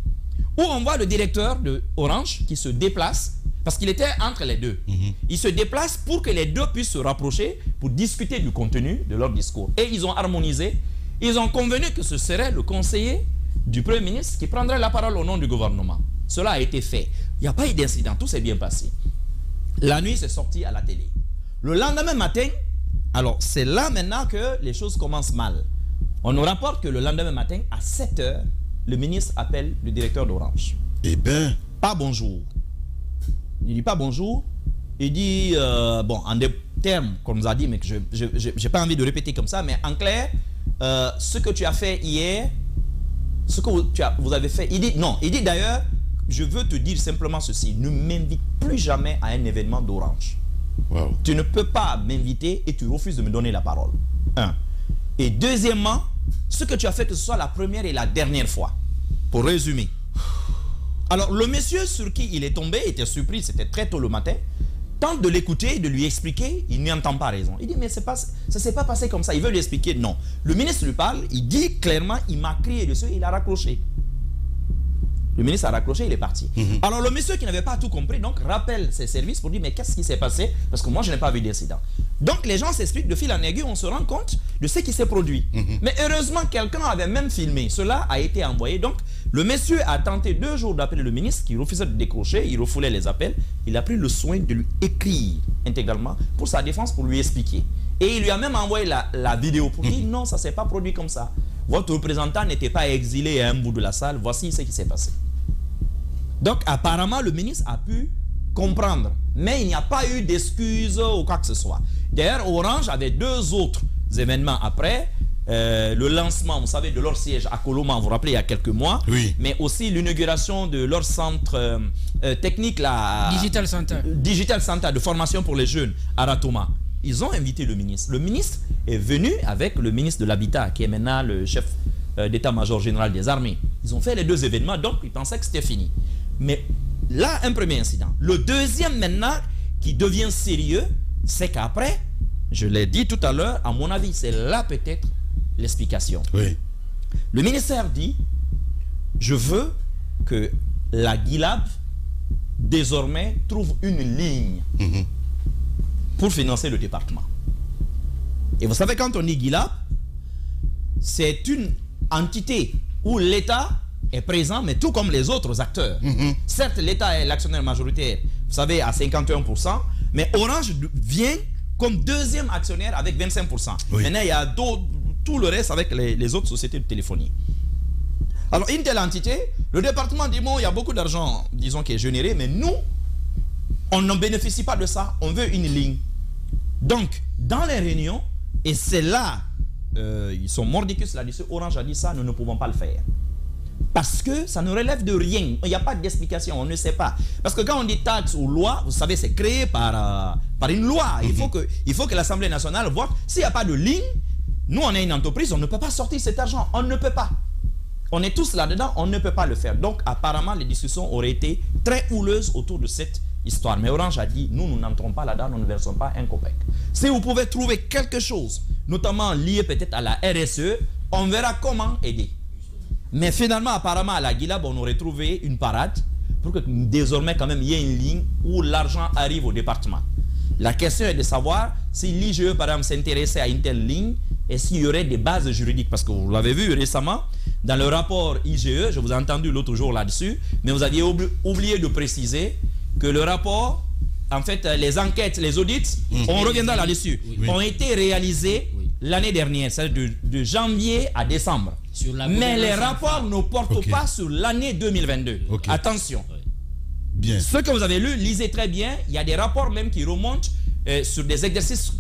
où on voit le directeur de Orange qui se déplace parce qu'il était entre les deux. Il se déplace pour que les deux puissent se rapprocher pour discuter du contenu de leur discours. Et ils ont harmonisé. Ils ont convenu que ce serait le conseiller du Premier ministre qui prendrait la parole au nom du gouvernement. Cela a été fait. Il n'y a pas eu d'incident. Tout s'est bien passé. La nuit, c'est sorti à la télé. Le lendemain matin, alors c'est là maintenant que les choses commencent mal. On nous rapporte que le lendemain matin, à 7 h, le ministre appelle le directeur d'Orange. Eh bien... Pas bonjour. Il dit pas bonjour. Il dit, bon, en des termes qu'on nous a dit, mais que je n'ai pas envie de répéter comme ça, mais en clair, ce que tu as fait hier, ce que vous avez fait, il dit, non, il dit d'ailleurs, je veux te dire simplement ceci, ne m'invite plus jamais à un événement d'Orange. Wow. Tu ne peux pas m'inviter et tu refuses de me donner la parole. Un. Et deuxièmement, ce que tu as fait, que ce soit la première et la dernière fois. Pour résumer. Alors, le monsieur sur qui il est tombé était surpris, c'était très tôt le matin. Tente de l'écouter, de lui expliquer, il n'y entend pas raison. Il dit, mais ça ne s'est pas passé comme ça. Il veut lui expliquer, non. Le ministre lui parle, il dit clairement, il m'a crié dessus, il a raccroché. Le ministre a raccroché, il est parti. Alors le monsieur qui n'avait pas tout compris, donc rappelle ses services pour dire mais qu'est-ce qui s'est passé? Parce que moi je n'ai pas vu d'incident. Donc les gens s'expliquent de fil en aiguille, on se rend compte de ce qui s'est produit. Mais heureusement quelqu'un avait même filmé. Cela a été envoyé. Donc le monsieur a tenté 2 jours d'appeler le ministre qui refusait de décrocher, il refoulait les appels. Il a pris le soin de lui écrire intégralement pour sa défense, pour lui expliquer. Et il lui a même envoyé la vidéo pour dire non, ça ne s'est pas produit comme ça. Votre représentant n'était pas exilé à un bout de la salle, voici ce qui s'est passé. Donc apparemment le ministre a pu comprendre, mais il n'y a pas eu d'excuses ou quoi que ce soit. D'ailleurs Orange avait 2 autres événements après, le lancement, vous savez, de leur siège à Coloma, vous vous rappelez, il y a quelques mois, oui. Mais aussi l'inauguration de leur centre technique, Digital Center de formation pour les jeunes à Ratoma. Ils ont invité le ministre. Le ministre est venu avec le ministre de l'Habitat, qui est maintenant le chef d'état-major général des armées. Ils ont fait les 2 événements, donc ils pensaient que c'était fini. Mais là, un premier incident. Le deuxième maintenant, qui devient sérieux, c'est qu'après, je l'ai dit tout à l'heure, à mon avis, c'est là peut-être l'explication. Oui. Le ministère dit, je veux que la GILAB, désormais, trouve une ligne pour financer le département. Et vous savez, quand on dit GILAB, c'est une entité où l'État est présent, mais tout comme les autres acteurs. Certes, l'État est l'actionnaire majoritaire, vous savez, à 51%, mais Orange vient comme 2e actionnaire avec 25%. Oui. Maintenant, il y a tout le reste avec les autres sociétés de téléphonie. Alors, une telle entité, le département dit, bon, il y a beaucoup d'argent, disons, qui est généré, mais nous, on ne bénéficie pas de ça, on veut une ligne. Donc, dans les réunions, et c'est là, ils sont mordicus là-dessus, Orange a dit ça, nous ne pouvons pas le faire. Parce que ça ne relève de rien. Il n'y a pas d'explication, on ne sait pas. Parce que quand on dit taxe ou loi, vous savez, c'est créé par une loi. Il faut que l'Assemblée nationale vote. S'il n'y a pas de ligne, nous, on est une entreprise, on ne peut pas sortir cet argent. On ne peut pas. On est tous là-dedans, on ne peut pas le faire. Donc, apparemment, les discussions auraient été très houleuses autour de cette histoire. Mais Orange a dit, nous n'entrons pas là-dedans, nous ne versons pas un copec. Si vous pouvez trouver quelque chose, notamment lié peut-être à la RSE, on verra comment aider. Mais finalement, apparemment, à la Guilab, on aurait trouvé une parade pour que désormais, quand même, il y ait une ligne où l'argent arrive au département. La question est de savoir si l'IGE, par exemple, s'intéressait à une telle ligne et s'il y aurait des bases juridiques. Parce que vous l'avez vu récemment, dans le rapport IGE, je vous ai entendu l'autre jour là-dessus, mais vous aviez oublié de préciser que le rapport, en fait, les enquêtes, les audits, on reviendra là-dessus, ont été réalisés l'année dernière, c'est-à-dire de janvier à décembre. Mais les rapports ne portent pas sur l'année 2022. Attention. Bien. Ce que vous avez lu, lisez très bien. Il y a des rapports même qui remontent sur des exercices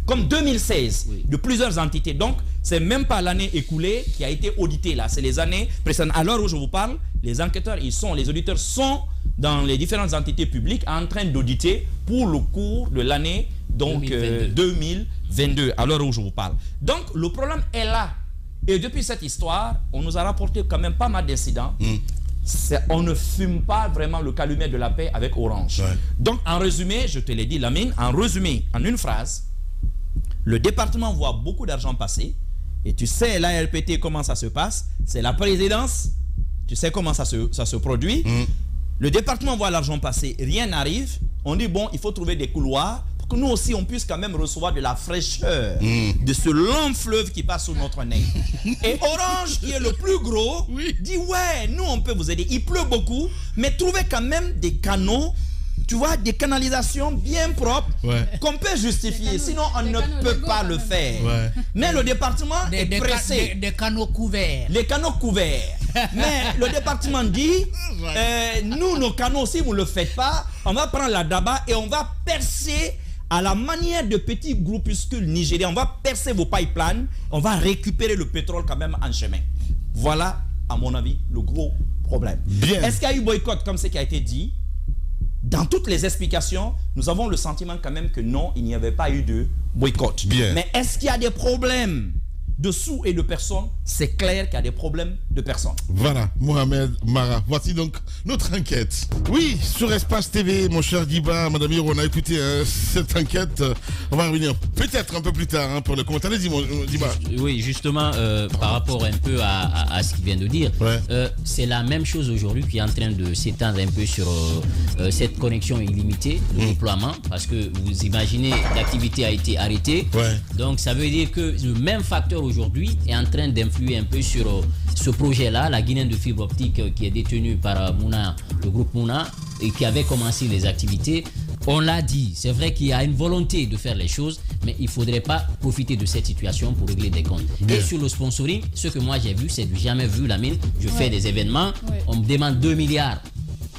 comme 2016 de plusieurs entités. Donc, c'est même pas l'année écoulée qui a été auditée là. C'est les années précédentes. À l'heure où je vous parle, les enquêteurs, les auditeurs sont dans les différentes entités publiques en train d'auditer pour le cours de l'année 2022, à l'heure où je vous parle. Donc, le problème est là. Et depuis cette histoire, on nous a rapporté quand même pas mal d'incidents. On ne fume pas vraiment le calumet de la paix avec Orange. Donc, en résumé, je te l'ai dit, Lamine, en résumé, en une phrase, le département voit beaucoup d'argent passer. Et tu sais, l'ARPT, comment ça se passe. C'est la présidence. Tu sais comment ça se produit. Le département voit l'argent passer, rien n'arrive. On dit, bon, il faut trouver des couloirs pour que nous aussi, on puisse quand même recevoir de la fraîcheur de ce long fleuve qui passe sous notre nez. Et Orange, qui est le plus gros, dit, ouais, nous, on peut vous aider. Il pleut beaucoup, mais trouvez quand même des canaux, tu vois, des canalisations bien propres qu'on peut justifier. Sinon, on ne peut pas le faire. Mais le département est pressé. Des canaux couverts. Les canaux couverts. Mais le département dit, nous, nos canaux, si vous ne le faites pas, on va prendre la daba et on va percer à la manière de petits groupuscules nigériens. On va percer vos pipelines, on va récupérer le pétrole quand même en chemin. Voilà, à mon avis, le gros problème. Est-ce qu'il y a eu boycott comme ce qui a été dit? Dans toutes les explications, nous avons le sentiment quand même que non, il n'y avait pas eu de boycott. Mais est-ce qu'il y a des problèmes de sous et de personnes? C'est clair qu'il y a des problèmes de personnes. Voilà, Mohamed Mara. Voici donc notre enquête. Oui, sur Espace TV, mon cher Diba, Madame Hiro, on a écouté cette enquête. On va revenir peut-être un peu plus tard pour le commentaire. Allez-y, Diba. Oui, justement, par rapport un peu à ce qu'il vient de dire, c'est la même chose aujourd'hui qui est en train de s'étendre un peu sur cette connexion illimitée de déploiement, parce que vous imaginez, l'activité a été arrêtée. Donc, ça veut dire que le même facteur aujourd'hui est en train d'influer un peu sur ce projet-là, la Guinée de fibre optique qui est détenue par Mouna, le groupe Mouna, et qui avait commencé les activités. On l'a dit, c'est vrai qu'il y a une volonté de faire les choses, mais il ne faudrait pas profiter de cette situation pour régler des comptes. Et sur le sponsoring, ce que moi j'ai vu, c'est du jamais vu, Lamine. Je fais des événements, on me demande 2 milliards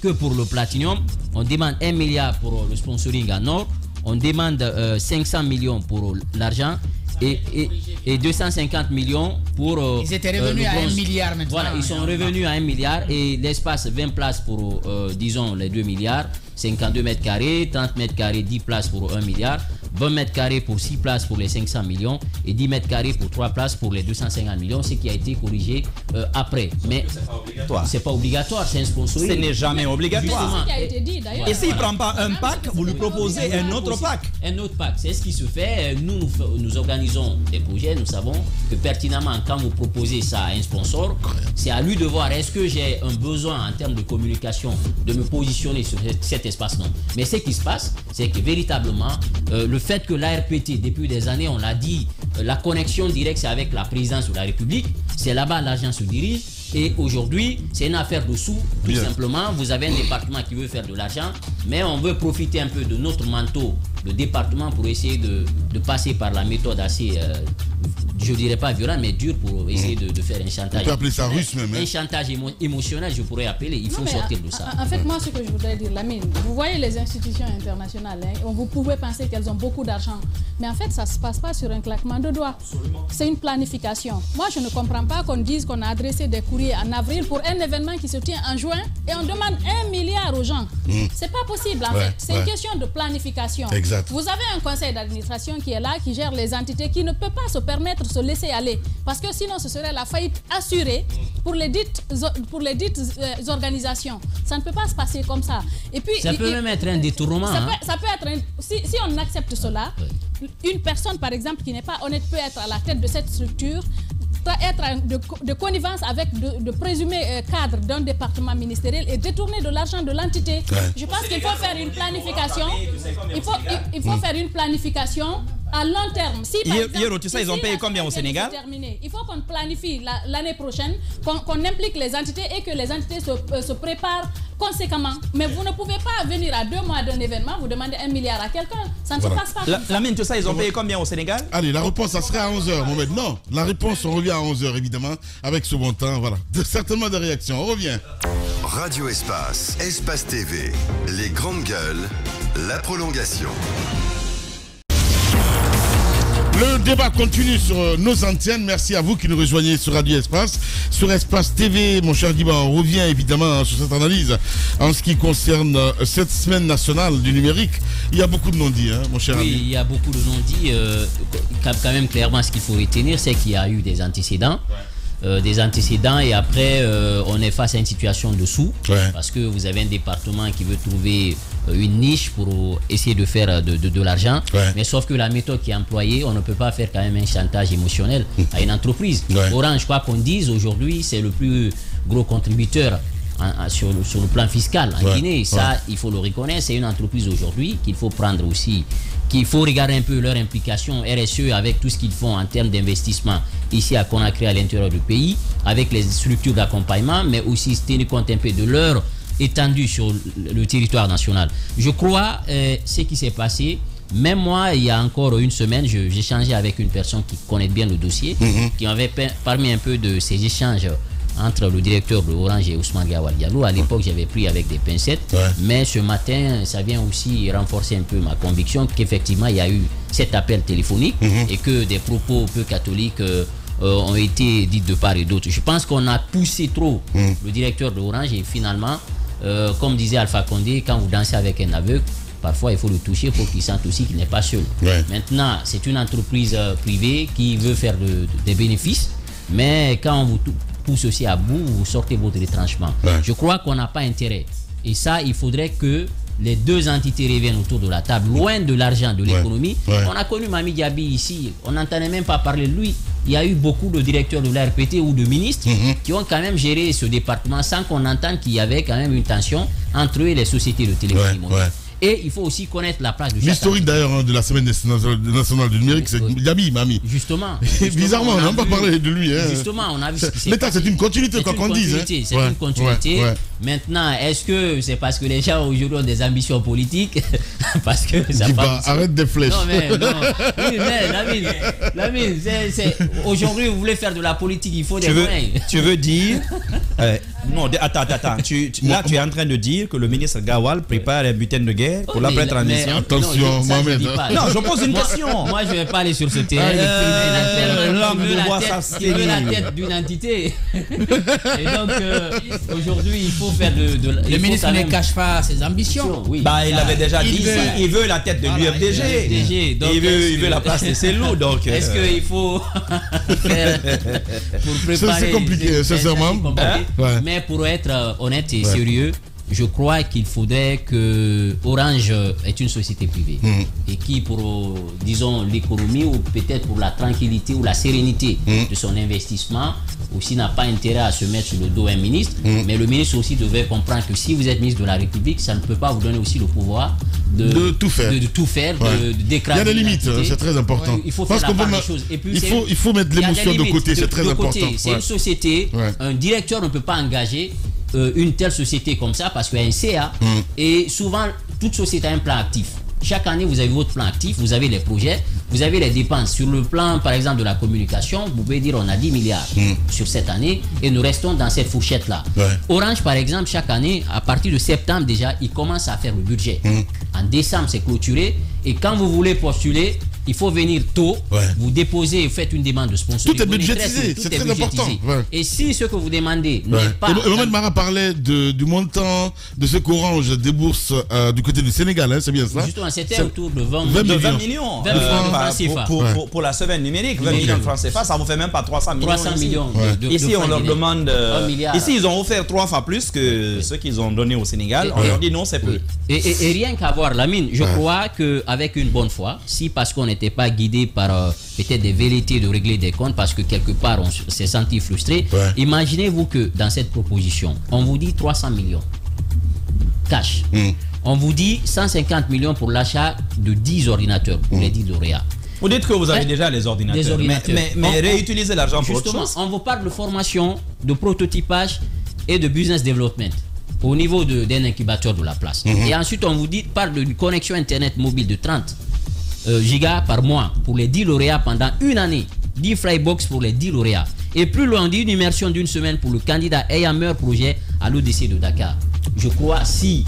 que pour le platinium, on demande 1 milliard pour le sponsoring en or, on demande 500 millions pour l'argent, et 250 millions pour ils étaient revenus à 1 milliard maintenant. Voilà, ils sont revenus à 1 milliard et l'espace 20 places pour disons les 2 milliards, 52 mètres carrés, 30 mètres carrés, 10 places pour 1 milliard, 20 mètres carrés pour 6 places pour les 500 millions et 10 mètres carrés pour 3 places pour les 250 millions, ce qui a été corrigé après. Mais c'est pas obligatoire, c'est un sponsoring. Ce n'est jamais obligatoire. C'est ce qui a été dit d'ailleurs. Et s'il ne prend pas un pack, vous lui proposez un autre pack. Un autre pack, c'est ce qui se fait. Nous organisons des projets, nous savons que pertinemment, quand vous proposez ça à un sponsor, c'est à lui de voir est-ce que j'ai un besoin en termes de communication de me positionner sur cet espace. Non. Mais ce qui se passe, c'est que véritablement, le fait que l'ARPT, depuis des années, on l'a dit, la connexion directe, c'est avec la présidence de la République. C'est là-bas l'argent se dirige. Et aujourd'hui, c'est une affaire de sous, tout simplement. Vous avez un département qui veut faire de l'argent, mais on veut profiter un peu de notre manteau le département pour essayer de passer par la méthode assez, je ne dirais pas violente, mais dure pour essayer de faire un chantage. On peut appeler ça russe même. Un chantage émotionnel, je pourrais appeler. Il faut sortir de ça. En fait, moi, ce que je voudrais dire, Lamine, vous voyez les institutions internationales, hein, vous pouvez penser qu'elles ont beaucoup d'argent. Mais en fait, ça ne se passe pas sur un claquement de doigts. C'est une planification. Moi, je ne comprends pas qu'on dise qu'on a adressé des courriers en avril pour un événement qui se tient en juin et on demande 1 milliard aux gens. C'est pas possible, en fait. C'est une question de planification. Exact. Vous avez un conseil d'administration qui est là, qui gère les entités, qui ne peut pas se permettre de se laisser aller. Parce que sinon, ce serait la faillite assurée pour les dites organisations. Ça ne peut pas se passer comme ça. Et puis, ça peut même être un détournement. Ça peut être si on accepte cela, une personne, par exemple, qui n'est pas honnête peut être à la tête de cette structure, être de connivence avec de présumés cadres d'un département ministériel et détourner de l'argent de l'entité. Je pense qu'il faut faire une planification. Il faut faire une planification à long terme. Si, par exemple, tu sais, ils ont payé combien au Sénégal? Il faut qu'on planifie l'année prochaine, qu'on implique les entités et que les entités se préparent conséquemment. Mais vous ne pouvez pas venir à 2 mois d'un événement, vous demandez 1 milliard à quelqu'un. Ça ne se passe pas comme ça. Lamine, tu sais, ils ont payé combien au Sénégal? Allez, la réponse, ça serait à 11h, Mohamed. Non, la réponse, on revient à 11h, évidemment, avec ce bon temps. Voilà. Certainement des réactions. On revient. Radio Espace, Espace TV, les grandes gueules, la prolongation. Le débat continue sur nos antennes. Merci à vous qui nous rejoignez sur Radio Espace. Sur Espace TV, mon cher Diba, on revient évidemment sur cette analyse en ce qui concerne cette semaine nationale du numérique. Il y a beaucoup de non-dits, hein, mon cher ami. Oui, il y a beaucoup de non-dits. Quand même, clairement, ce qu'il faut retenir, c'est qu'il y a eu des antécédents. Et après on est face à une situation de sous parce que vous avez un département qui veut trouver une niche pour essayer de faire de l'argent, mais sauf que la méthode qui est employée, on ne peut pas faire quand même un chantage émotionnel à une entreprise. Orange, quoi qu'on dise aujourd'hui, c'est le plus gros contributeur sur le plan fiscal en Guinée. Ça, il faut le reconnaître, c'est une entreprise aujourd'hui qu'il faut prendre aussi, qu'il faut regarder un peu leur implication RSE avec tout ce qu'ils font en termes d'investissement ici à Conakry, à l'intérieur du pays, avec les structures d'accompagnement, mais aussi tenir compte un peu de leur étendue sur le territoire national. Je crois ce qui s'est passé, même moi, il y a encore une semaine, j'ai échangé avec une personne qui connaît bien le dossier, qui m'avait parmi un peu de ces échanges entre le directeur de Orange et Ousmane Gawal Diallo. À l'époque, j'avais pris avec des pincettes, mais ce matin, ça vient aussi renforcer un peu ma conviction qu'effectivement, il y a eu cet appel téléphonique et que des propos peu catholiques ont été dits de part et d'autre. Je pense qu'on a poussé trop le directeur de Orange et finalement, comme disait Alpha Condé, quand vous dansez avec un aveugle, parfois il faut le toucher pour qu'il sente aussi qu'il n'est pas seul. Maintenant, c'est une entreprise privée qui veut faire des bénéfices, mais quand on vous pousse aussi à bout, vous sortez votre retranchement. Je crois qu'on n'a pas intérêt. Et ça, il faudrait que les deux entités reviennent autour de la table, loin de l'argent, de l'économie. On a connu Mami Diaby ici, on n'entendait même pas parler de lui. Il y a eu beaucoup de directeurs de l'ARPT ou de ministres qui ont quand même géré ce département sans qu'on entende qu'il y avait quand même une tension entre eux et les sociétés de téléphonie mobile. Et il faut aussi connaître la place de chaque. L'historique d'ailleurs de la semaine nationale du numérique, c'est Diaby, Mami. Justement. Bizarrement, on n'a pas parlé de lui. Justement, on a vu ce qui s'est passé. L'État, c'est une continuité, quoi qu'on dise. C'est une continuité. Maintenant, est-ce que c'est parce que les gens aujourd'hui ont des ambitions politiques? Parce que ça arrête des flèches. Non, mais non. Oui, mais Lamine, aujourd'hui, vous voulez faire de la politique, il faut des moyens. Tu veux dire. Non, attends. Tu es en train de dire que le ministre Gawal prépare un butin de guerre pour la prêtre en mission. Attention, Mohamed. Non, je pose une question. Moi, je ne vais pas aller sur ce terrain. Il veut la tête d'une entité. Et donc, aujourd'hui, il faut faire le ministre ne cache pas ses ambitions. Oui. Il avait déjà dit il veut la tête de l'UFDG. Il veut la place de Cellou. Donc, est-ce qu'il faut faire pour préparer? C'est compliqué, sincèrement. Mais pour être honnête et sérieux, je crois qu'il faudrait que Orange est une société privée et qui, pour, disons, l'économie ou peut-être pour la tranquillité ou la sérénité de son investissement, aussi n'a pas intérêt à se mettre sur le dos d'un ministre. Mais le ministre aussi devrait comprendre que si vous êtes ministre de la République, ça ne peut pas vous donner aussi le pouvoir de tout faire, de décraser. Il y a des limites, c'est très important. Il faut faire la part des choses. Et puis il faut mettre l'émotion de côté, c'est très important. C'est une société, un directeur ne peut pas engager une telle société comme ça parce qu'il y a un CA et souvent toute société a un plan actif. Chaque année, vous avez votre plan actif, vous avez les projets, vous avez les dépenses. Sur le plan, par exemple, de la communication, vous pouvez dire on a 10 milliards sur cette année et nous restons dans cette fourchette-là. Orange, par exemple, chaque année, à partir de septembre déjà, il commence à faire le budget. En décembre, c'est clôturé. Et quand vous voulez postuler, il faut venir tôt, vous déposez et faites une demande de sponsoring. Tout est budgétisé, c'est très important. Et si ce que vous demandez n'est pas... Mohamed Mara parlait du montant de ce qu'Orange débourse du côté du Sénégal, hein, c'est bien ça? Justement, c'était autour de 20 millions. 20 francs CFA. Pour la semaine numérique, 20 millions de francs CFA, ça vous fait même pas 300 millions. 300 millions. Ici, on leur demande... Ici, ils ont offert 3 fois plus que ce qu'ils ont donné au Sénégal. On leur dit non, c'est peu. Et rien qu'à voir, Lamine, je crois qu'avec une bonne foi, si parce qu'on n'était pas guidé par peut-être des velléités de régler des comptes, parce que quelque part on s'est senti frustré, imaginez-vous que dans cette proposition, on vous dit 300 millions cash. On vous dit 150 millions pour l'achat de 10 ordinateurs pour les 10 lauréats. Vous dites que vous avez déjà les ordinateurs, mais réutilisez l'argent pour autre chose. On vous parle de formation, de prototypage et de business development au niveau d'un incubateur de la place. Et ensuite, on vous parle de connexion Internet mobile de 30 gigas par mois pour les 10 lauréats pendant une année. 10 Flybox pour les 10 lauréats. Et plus loin, on dit une immersion d'une semaine pour le candidat ayant meilleur projet à l'ODC de Dakar. Je crois si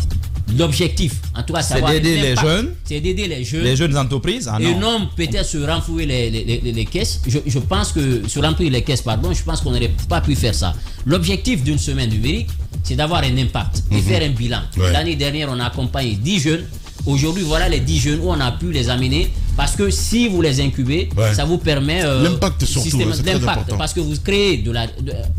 l'objectif, en tout cas, c'est d'aider les jeunes. C'est d'aider les jeunes entreprises. Et non peut-être se renflouer les caisses. Je pense que se remplir les caisses, je pense qu'on n'aurait pas pu faire ça. L'objectif d'une semaine numérique, c'est d'avoir un impact et faire un bilan. L'année dernière, on a accompagné 10 jeunes. Aujourd'hui, voilà les 10 jeunes où on a pu les amener. Parce que si vous les incubez, ça vous permet l'impact surtout, l'impact, parce que vous créez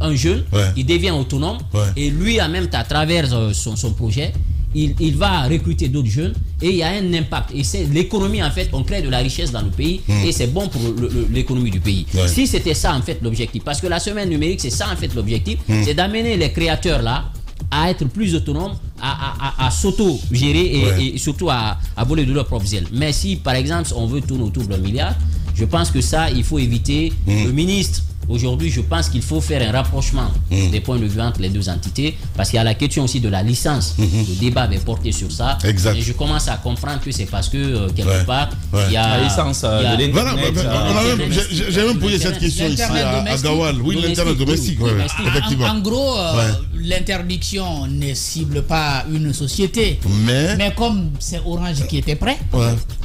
un jeune, il devient autonome et lui, en même temps, à travers son projet, il va recruter d'autres jeunes et il y a un impact. Et c'est l'économie, en fait, on crée de la richesse dans le pays et c'est bon pour l'économie du pays. Si c'était ça, en fait, l'objectif, parce que la semaine numérique, c'est ça, en fait, l'objectif, c'est d'amener les créateurs là à être plus autonomes, à s'auto-gérer et surtout à voler de leurs propres ailes. Mais si, par exemple, on veut tourner autour d'un milliard, je pense que ça, il faut éviter. Le ministre, aujourd'hui, je pense qu'il faut faire un rapprochement des points de vue entre les deux entités, parce qu'il y a la question aussi de la licence. Le débat avait porté sur ça. Exact. Et je commence à comprendre que c'est parce que, quelque part, il y a... La licence de l'Internet. J'ai même posé cette question ici à Gawal. Oui, l'Internet domestique. Effectivement. En gros, l'interdiction ne cible pas une société. Mais comme c'est Orange qui était prêt,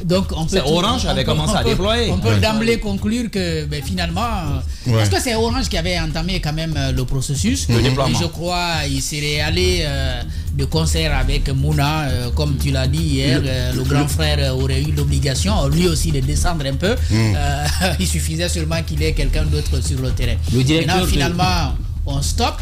donc on peut... Orange avait commencé à déployer. On peut d'emblée conclure que finalement... Parce que c'est Orange qui avait entamé quand même le processus. Le déploiement. Et je crois qu'il serait allé de concert avec Mouna, comme tu l'as dit hier. Le grand frère aurait eu l'obligation, lui aussi, de descendre un peu. Il suffisait seulement qu'il ait quelqu'un d'autre sur le terrain. Maintenant, finalement, on stoppe.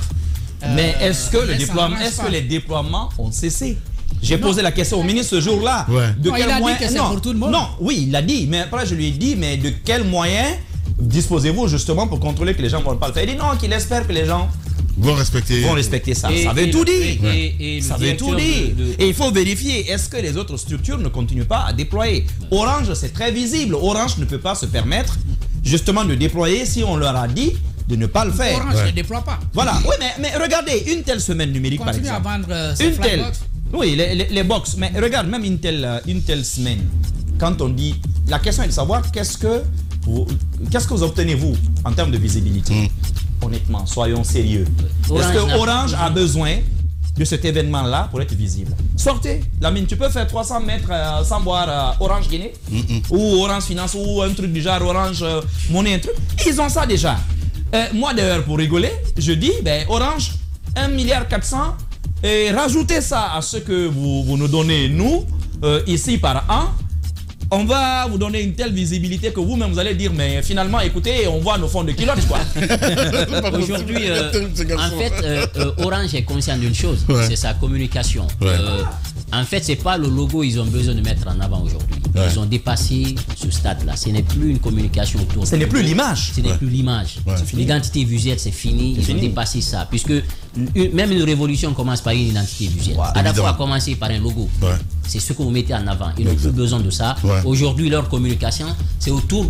Mais est-ce que les déploiements ont cessé? J'ai posé la question au ministre ce jour-là. De quel moyen? Dit que c'est pour tout le monde. Non, oui, il l'a dit. Mais après, je lui ai dit, mais de quel moyen disposez-vous justement pour contrôler que les gens ne vont pas le faire? Il dit non, qu'il espère que les gens vont respecter ça. Ça veut tout dire. Ça veut tout dire. Et il faut vérifier, est-ce que les autres structures ne continuent pas à déployer? Orange, c'est très visible. Orange ne peut pas se permettre justement de déployer si on leur a dit de ne pas le faire. Orange ne déploie pas. Voilà. Oui, mais regardez, une telle semaine numérique par exemple. Continue à vendre ces Flybox. Oui, les box. Mais regarde, même une telle semaine, quand on dit... La question est de savoir qu'est-ce que vous obtenez, vous, en termes de visibilité. Honnêtement, soyons sérieux. Est-ce que Orange a besoin de cet événement-là pour être visible? Sortez. Lamine, tu peux faire 300 mètres sans boire Orange Guinée ou Orange Finance ou un truc du genre Orange Monnaie, un truc. Ils ont ça déjà. Moi, d'ailleurs, pour rigoler, je dis, Orange, 1,4 milliard et rajoutez ça à ce que vous nous donnez, nous, ici par an. On va vous donner une telle visibilité que vous-même vous allez dire, mais finalement, écoutez, on voit nos fonds de culottes, quoi. Aujourd'hui, en fait, Orange est conscient d'une chose, c'est sa communication. En fait, c'est pas le logo qu'ils ont besoin de mettre en avant aujourd'hui. Ils ont dépassé ce stade-là. Ce n'est plus une communication autour. Ce n'est plus l'image. Ce n'est plus l'image. L'identité visuelle, c'est fini. Ils ont dépassé ça. Puisque même une révolution commence par une identité visuelle. À la fois commencer par un logo. C'est ce que vous mettez en avant. Ils n'ont plus besoin de ça. Aujourd'hui, leur communication, c'est autour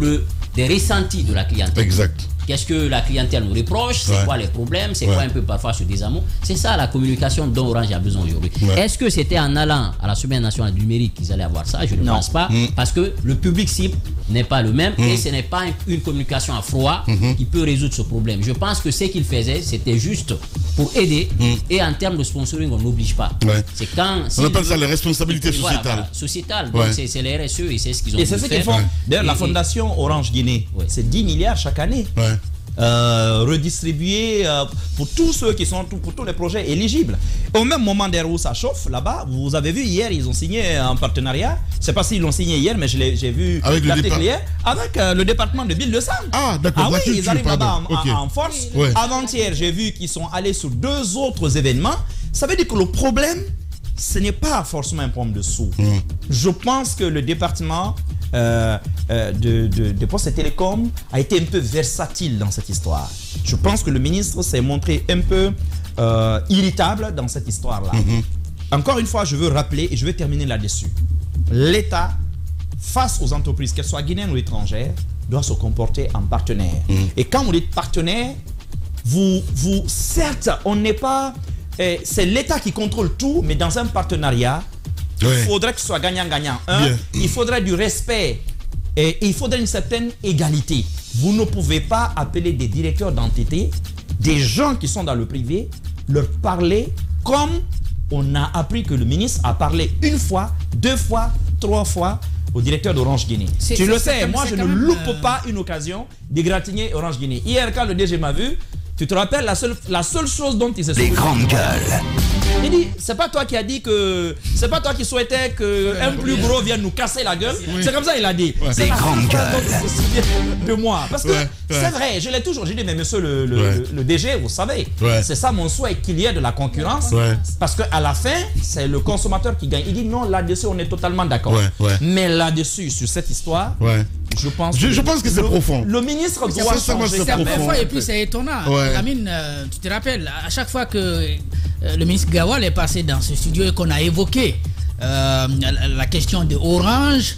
des ressentis de la clientèle. Exact. qu'est-ce que la clientèle nous reproche, c'est quoi les problèmes, c'est quoi un peu parfois ce désamour. C'est ça la communication dont Orange a besoin aujourd'hui. Est-ce que c'était en allant à la Semaine nationale du numérique qu'ils allaient avoir ça? Je ne pense pas, parce que le public cible n'est pas le même et ce n'est pas une communication à froid qui peut résoudre ce problème. Je pense que ce qu'ils faisaient, c'était juste pour aider et en termes de sponsoring, on n'oblige pas. C'est quand on appelle ça les responsabilités sociétales. Voilà, sociétales. Donc c'est les RSE et c'est ce qu'ils ont fait. Et c'est ce qu'ils font. D'ailleurs, la fondation Orange Guinée, c'est 10 milliards chaque année. Redistribués pour tous ceux qui sont pour tous les projets éligibles. Au même moment d'ailleurs où ça chauffe là-bas, vous avez vu hier, ils ont signé un partenariat. Je ne sais pas s'ils l'ont signé hier, mais j'ai vu l'article hier avec le département de Île-de-Sang. Ah d'accord. Oui, ils arrivent là-bas en force. Avant-hier, j'ai vu qu'ils sont allés sur 2 autres événements. Ça veut dire que le problème, ce n'est pas forcément un problème de sous. Je pense que le département de Postes et Télécom a été un peu versatile dans cette histoire. Je pense que le ministre s'est montré un peu irritable dans cette histoire-là. Encore une fois, je veux rappeler et je vais terminer là-dessus. L'État, face aux entreprises, qu'elles soient guinéennes ou étrangères, doit se comporter en partenaire. Et quand on dit partenaire, certes, on n'est pas... c'est l'État qui contrôle tout, mais dans un partenariat, il faudrait que ce soit gagnant-gagnant. Il faudrait du respect et il faudrait une certaine égalité. Vous ne pouvez pas appeler des directeurs d'entité, des gens qui sont dans le privé, leur parler comme on a appris que le ministre a parlé 1 fois, 2 fois, 3 fois au directeur d'Orange Guinée. Tu le sais, moi je ne loupe pas une occasion d'égratigner Orange Guinée. Hier, quand le DG m'a vu, tu te rappelles la seule chose dont il s'est Les grandes gueules. Il dit, c'est pas toi qui as dit que... C'est pas toi qui souhaitais qu'un plus gros vienne nous casser la gueule. C'est comme ça il a dit. Les grandes gueules. De moi. Parce que c'est vrai, je l'ai toujours. J'ai dit, mais monsieur le DG, vous savez, c'est ça mon souhait, qu'il y ait de la concurrence. Parce qu'à la fin, c'est le consommateur qui gagne. Il dit, non, là-dessus, on est totalement d'accord. Mais là-dessus, sur cette histoire... Je pense que c'est profond. Le ministre doit changer. Et puis c'est étonnant. Lamine, tu te rappelles, à chaque fois que le ministre Gawal est passé dans ce studio et qu'on a évoqué la question de Orange,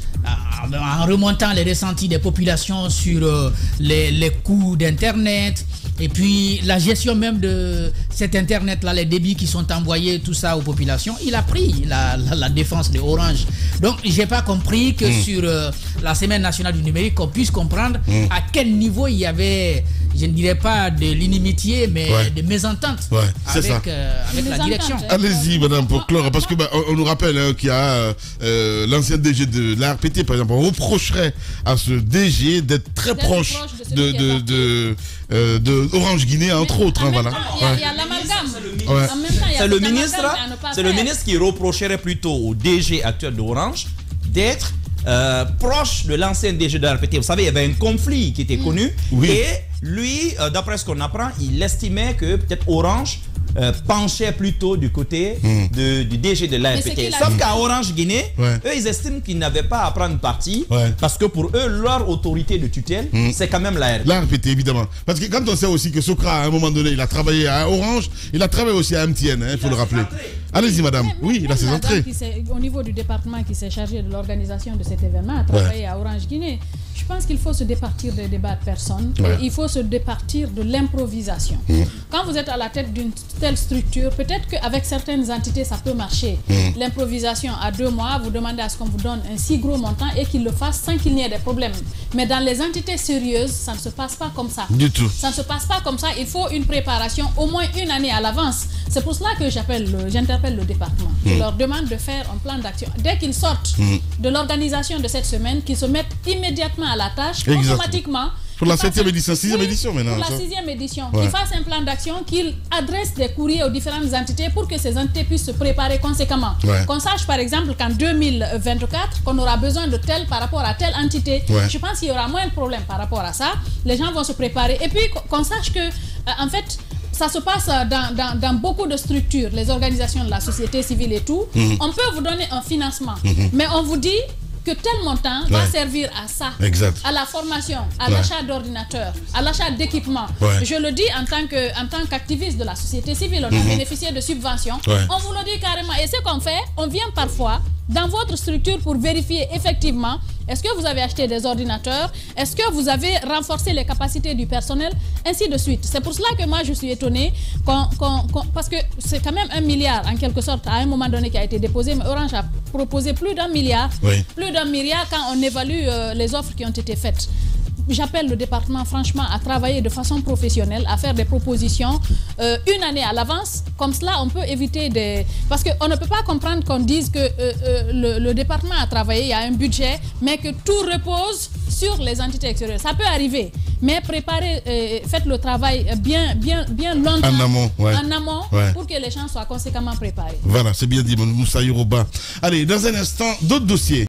en remontant les ressentis des populations sur les coûts d'Internet, et puis la gestion même de cet Internet-là, les débits qui sont envoyés, tout ça aux populations, il a pris la défense de Orange. Donc, je n'ai pas compris que sur la Semaine nationale du numérique, qu'on puisse comprendre à quel niveau il y avait, je ne dirais pas de l'inimitié, mais de mésentente avec la direction. Allez-y, madame, pour clore, parce que on nous rappelle qu'il y a l'ancien DG de la RPT, par exemple, on reprocherait à ce DG d'être très proche de Orange Guinée, entre autres. Il y a l'amalgame. C'est le ministre qui reprocherait plutôt au DG actuel d'Orange d'être proche de l'ancien DG de la RPT. Vous savez, il y avait un conflit qui était connu. Et lui, d'après ce qu'on apprend, il estimait que peut-être Orange penchait plutôt du côté du DG de l'ARPT. Sauf qu'à Orange Guinée, eux, ils estiment qu'ils n'avaient pas à prendre parti parce que pour eux, leur autorité de tutelle, c'est quand même l'ARPT. L'ARPT, évidemment. Parce que quand on sait aussi que Sokra, à un moment donné, il a travaillé à Orange, il a travaillé aussi à MTN, il faut le rappeler. Allez-y, madame. Oui, il a ses entrées. Au niveau du département qui s'est chargé de l'organisation de cet événement, a travaillé à Orange Guinée. Je pense qu'il faut se départir des débats de personnes. Il faut se départir de l'improvisation. Quand vous êtes à la tête d'une telle structure, peut-être qu'avec certaines entités, ça peut marcher. L'improvisation à 2 mois, vous demandez à ce qu'on vous donne un si gros montant et qu'il le fasse sans qu'il n'y ait des problèmes. Mais dans les entités sérieuses, ça ne se passe pas comme ça. Du tout. Ça ne se passe pas comme ça. Il faut une préparation au moins 1 année à l'avance. C'est pour cela que j'interpelle le département. Je leur demande de faire un plan d'action. Dès qu'ils sortent de l'organisation de cette semaine, qu'ils se mettent immédiatement à la tâche, automatiquement. Pour la 7e édition, 6e édition maintenant. Pour la 6e édition, qu'ils fassent un plan d'action, qu'ils adressent des courriers aux différentes entités pour que ces entités puissent se préparer conséquemment. Qu'on sache par exemple qu'en 2024, qu'on aura besoin de tel par rapport à telle entité. Je pense qu'il y aura moins de problèmes par rapport à ça. Les gens vont se préparer. Et puis qu'on sache que, en fait, ça se passe dans beaucoup de structures, les organisations de la société civile et tout. On peut vous donner un financement, mais on vous dit que tel montant va servir à ça, à la formation, à l'achat d'ordinateurs, à l'achat d'équipements. Je le dis en tant qu'activiste de la société civile, on a bénéficié de subventions. On vous le dit carrément. Et ce qu'on fait, on vient parfois dans votre structure pour vérifier effectivement est-ce que vous avez acheté des ordinateurs, est-ce que vous avez renforcé les capacités du personnel, ainsi de suite. C'est pour cela que moi je suis étonnée parce que c'est quand même 1 milliard en quelque sorte à un moment donné qui a été déposé, mais Orange a proposé plus d'1 milliard, plus d'1 milliard quand on évalue les offres qui ont été faites. J'appelle le département franchement à travailler de façon professionnelle, à faire des propositions une année à l'avance. Comme cela, on peut éviter des... Parce qu'on ne peut pas comprendre qu'on dise que le département a travaillé, il y a un budget, mais que tout repose sur les entités extérieures. Ça peut arriver, mais préparez, faites le travail bien longtemps en amont pour que les gens soient conséquemment préparés. Voilà, c'est bien dit, Moussa Yoruba. Allez, dans un instant, d'autres dossiers.